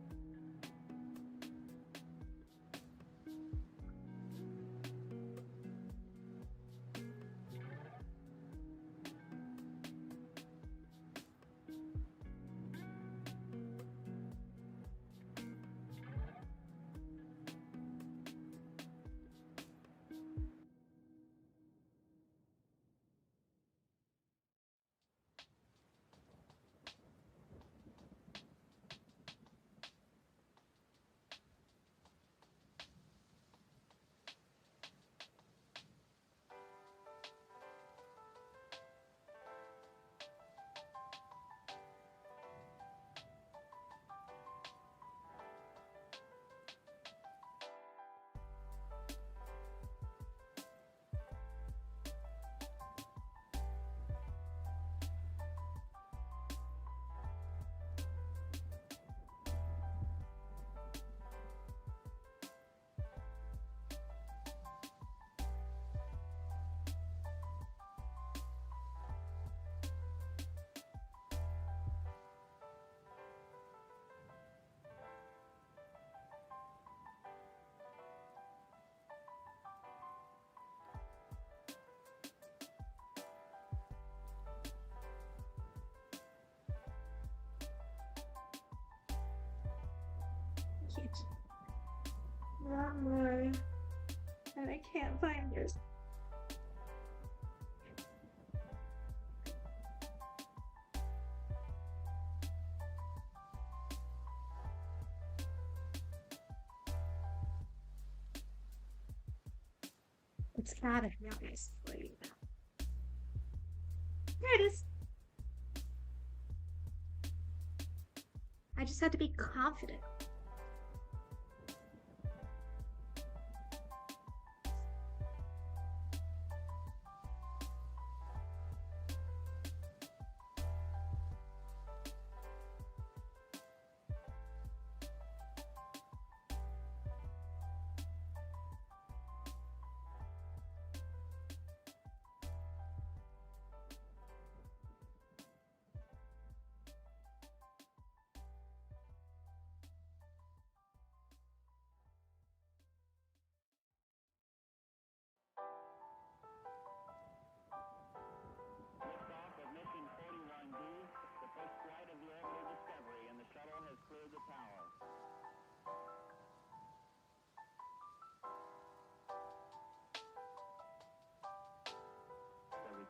Not more. And I can't find yours. It's gotta be obviously. There it is. I just had to be confident.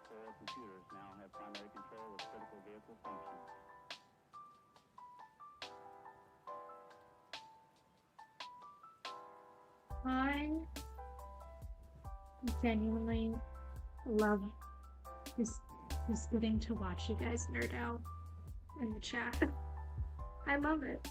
Four computers now have primary control of critical vehicle functions. I genuinely love just getting to watch you guys nerd out in the chat. I love it.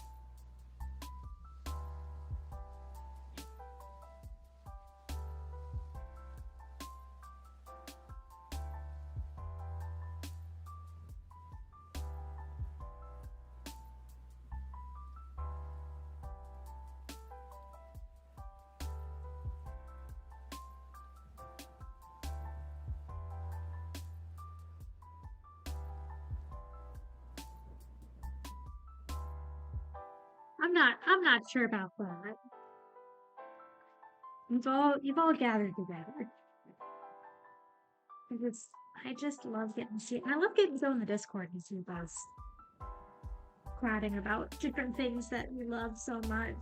I'm not sure about that. You've all gathered together. I just love getting to see it. And I love getting to go in the Discord and see you guys chatting about different things that we love so much.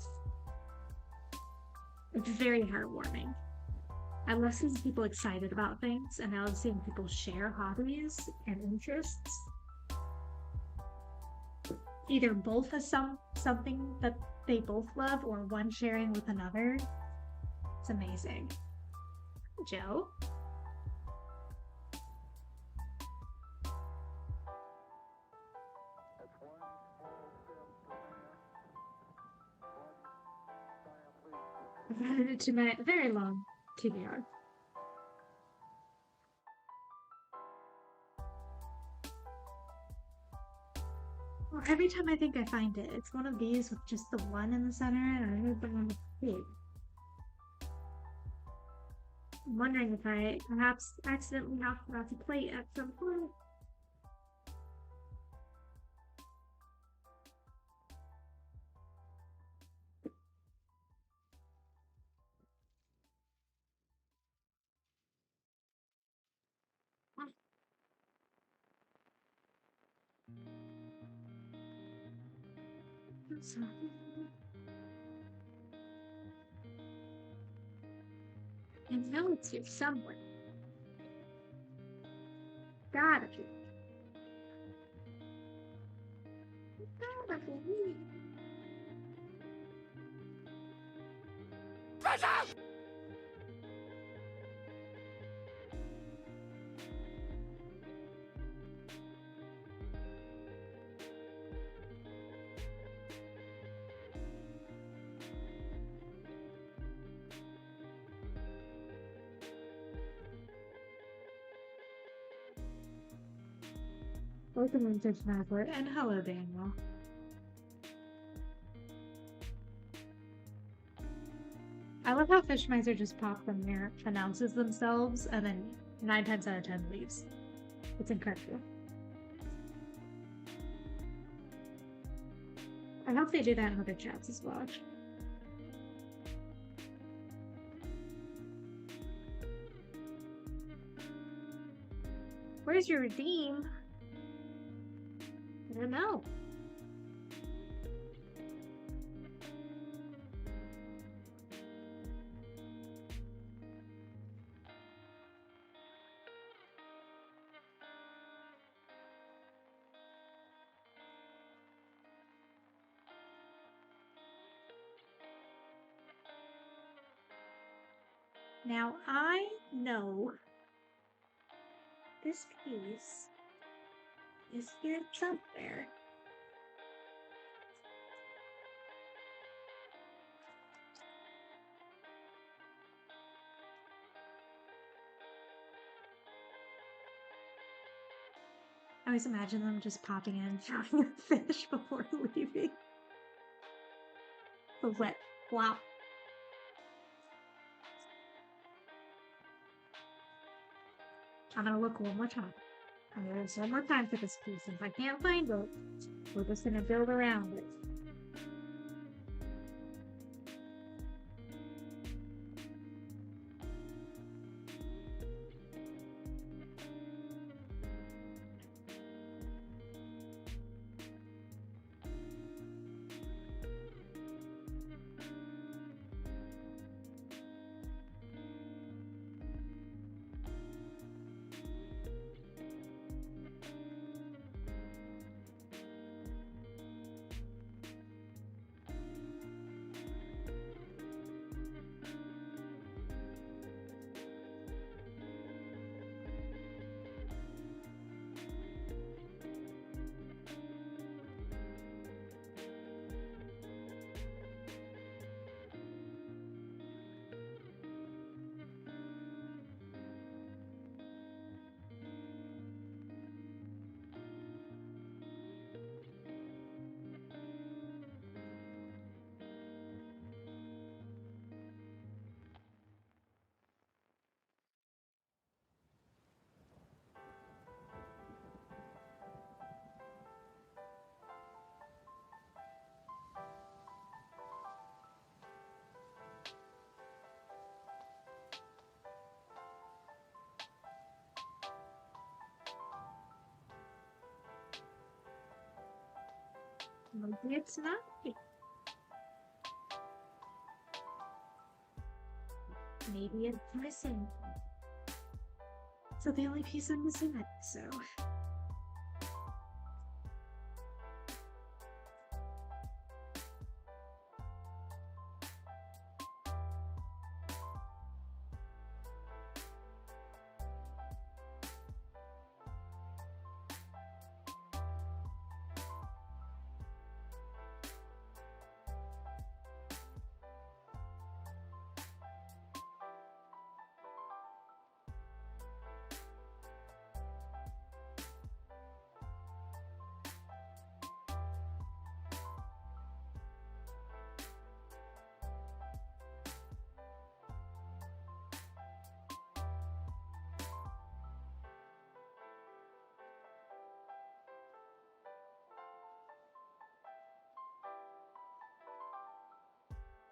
It's very heartwarming. I love seeing people excited about things, and I love seeing people share hobbies and interests. Either both as something that they both love, or one sharing with another. It's amazing. Joe? I've added it to my very long TBR. Well, every time I think I find it, it's one of these with just the one in the center and another one with the 2. I'm wondering if I perhaps accidentally knocked off the plate at some point. So. And now it's here somewhere. Gotta be. Gotta be. Welcome to Snapper, and hello, Daniel. I love how Fish Miser just pop from there, announces themselves, and then 9 times out of 10 leaves. It's incredible. I hope they do that in other chats as well. Where's your redeem? I don't know. Now I know this piece is here somewhere. I always imagine them just popping in, throwing a fish before leaving. The wet flop. I'm gonna look one more time. I'm gonna look one more time for this piece. If I can't find it, we're just gonna build around it. Maybe it's not. Maybe it's missing. So the only piece I'm missing it, so.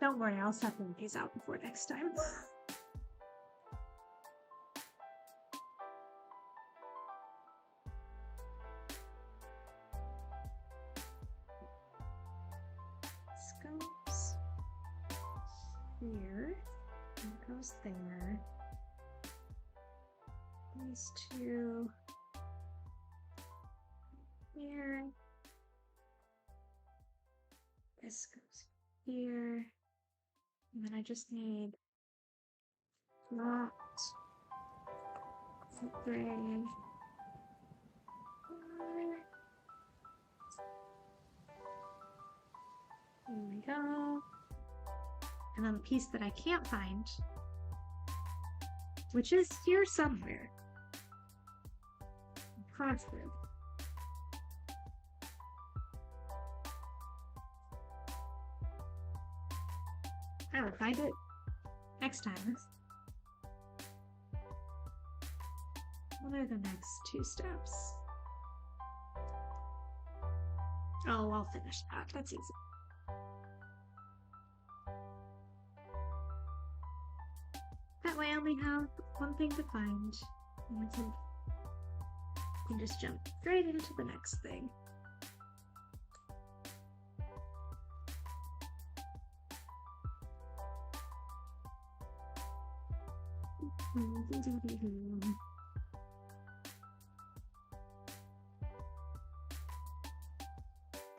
Don't worry, I'll separate these out before next time. here. It goes there. These two here. This goes here. And then I just need that. Gray. There we go. And then the piece that I can't find, which is here somewhere. Positive. I will find it next time. What are the next two steps? Oh, I'll finish that. That's easy. That way I only have one thing to find. And I can just jump right into the next thing.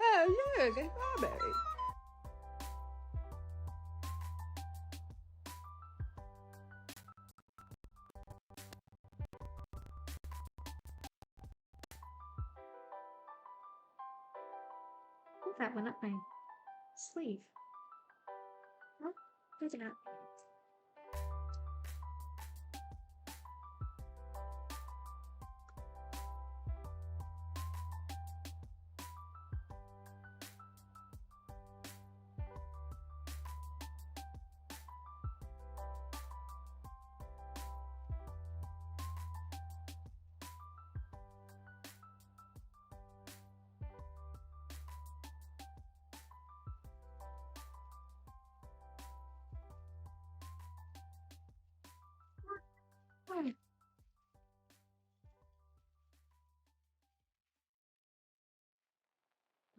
Oh, look, it's Bobby. Oh, that went up my sleeve. Oh, there's not.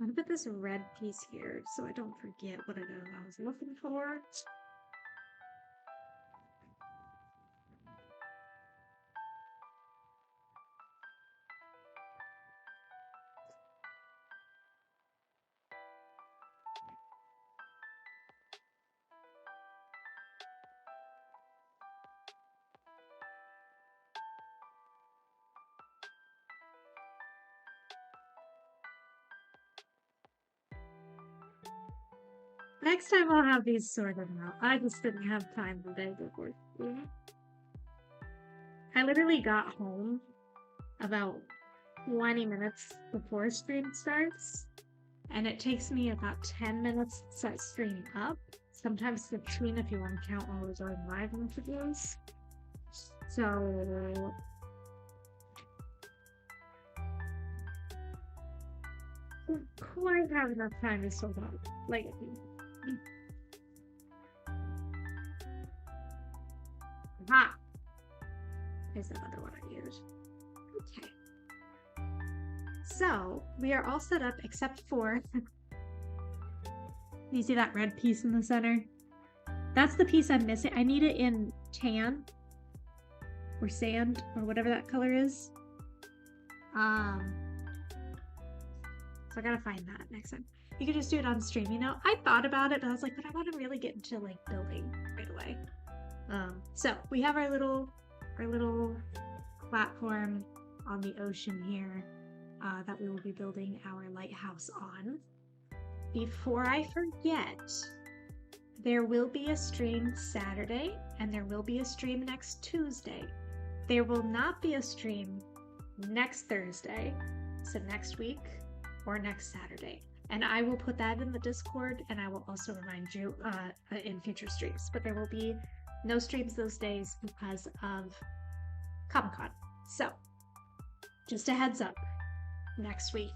I'm gonna put this red piece here so I don't forget what it is I was looking for. Next time I'll have these sorted out. I just didn't have time the day before. I literally got home about 20 minutes before stream starts, and it takes me about 10 minutes to set stream up. Sometimes 15 if you want to count all those other live messages. So quite have enough time to sort out. Like, aha! Here's another one I used. Okay. So we are all set up except for. You see that red piece in the center? That's the piece I'm missing. I need it in tan or sand or whatever that color is. So I gotta find that next time. You could just do it on stream, you know? I thought about it, but I was like, but I want to really get into like building right away. So we have our little platform on the ocean here that we will be building our lighthouse on. Before I forget, there will be a stream Saturday and there will be a stream next Tuesday. There will not be a stream next Thursday, so next week or next Saturday. And I will put that in the Discord, and I will also remind you in future streams. But there will be no streams those days because of Comic-Con. So, just a heads up. Next week,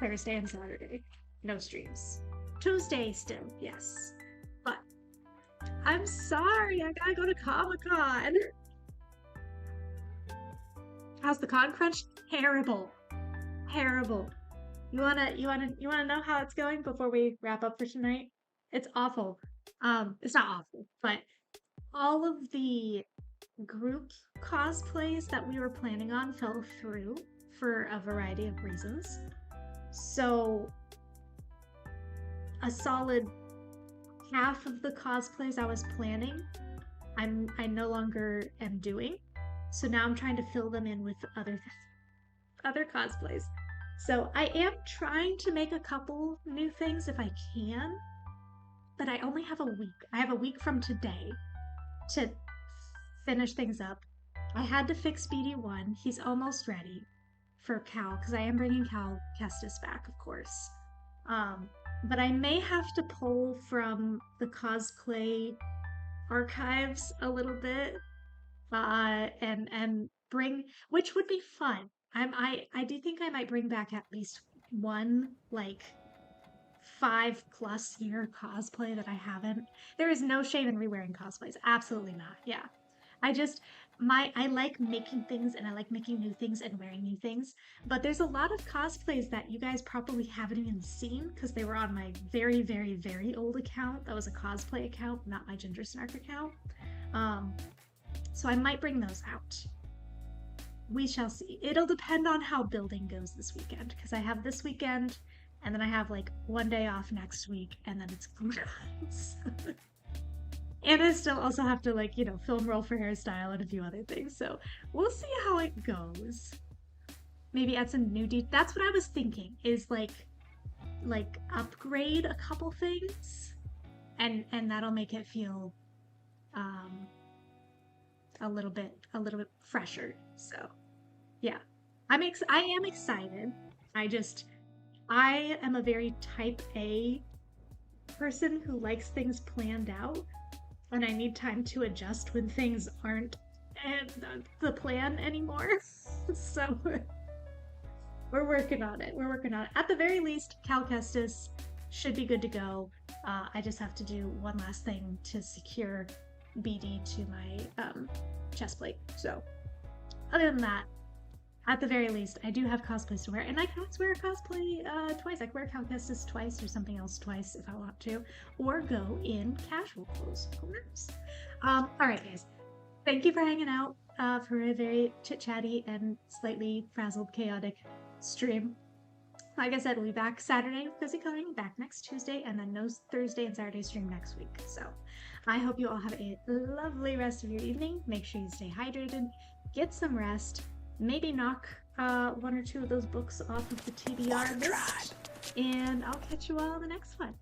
Thursday and Saturday, no streams. Tuesday still, yes. But I'm sorry, I gotta go to Comic-Con. How's the con crunch? Terrible. Terrible. You wanna know how it's going before we wrap up for tonight? It's awful. It's not awful, but all of the group cosplays that we were planning on fell through for a variety of reasons. So a solid half of the cosplays I was planning, I no longer am doing. So now I'm trying to fill them in with other cosplays. So I am trying to make a couple new things if I can, but I only have a week. I have a week from today to finish things up. I had to fix BD1. He's almost ready for Cal, because I am bringing Cal Kestis back, of course. But I may have to pull from the cosplay archives a little bit, and bring, which would be fun. I do think I might bring back at least one like 5+ year cosplay that I haven't. There is no shame in rewearing cosplays. Absolutely not. Yeah. I like making things and I like making new things and wearing new things. But there's a lot of cosplays that you guys probably haven't even seen because they were on my very, very, very old account. That was a cosplay account, not my Ginger Snark account. So I might bring those out. We shall see. It'll depend on how building goes this weekend, because I have this weekend and then I have like one day off next week and then it's and I still also have to like, film roll for hairstyle and a few other things. So we'll see how it goes. Maybe add some new that's what I was thinking, is like upgrade a couple things and that'll make it feel a little bit fresher. So yeah, I am excited. I am a very type A person who likes things planned out, and I need time to adjust when things aren't the plan anymore. So we're working on it. At the very least, Cal Kestis should be good to go. I just have to do one last thing to secure BD to my chest plate. So other than that, at the very least, I do have cosplays to wear, and I can always wear a cosplay twice. I can wear Cal Kestis twice or something else twice if I want to, or go in casual clothes. Who knows? All right, guys. Thank you for hanging out for a very chit-chatty and slightly frazzled, chaotic stream. Like I said, we'll be back Saturday with Cozy Coloring, back next Tuesday, and then no Thursday and Saturday stream next week. So I hope you all have a lovely rest of your evening. Make sure you stay hydrated, get some rest, maybe knock one or two of those books off of the TBR list, and I'll catch you all in the next one.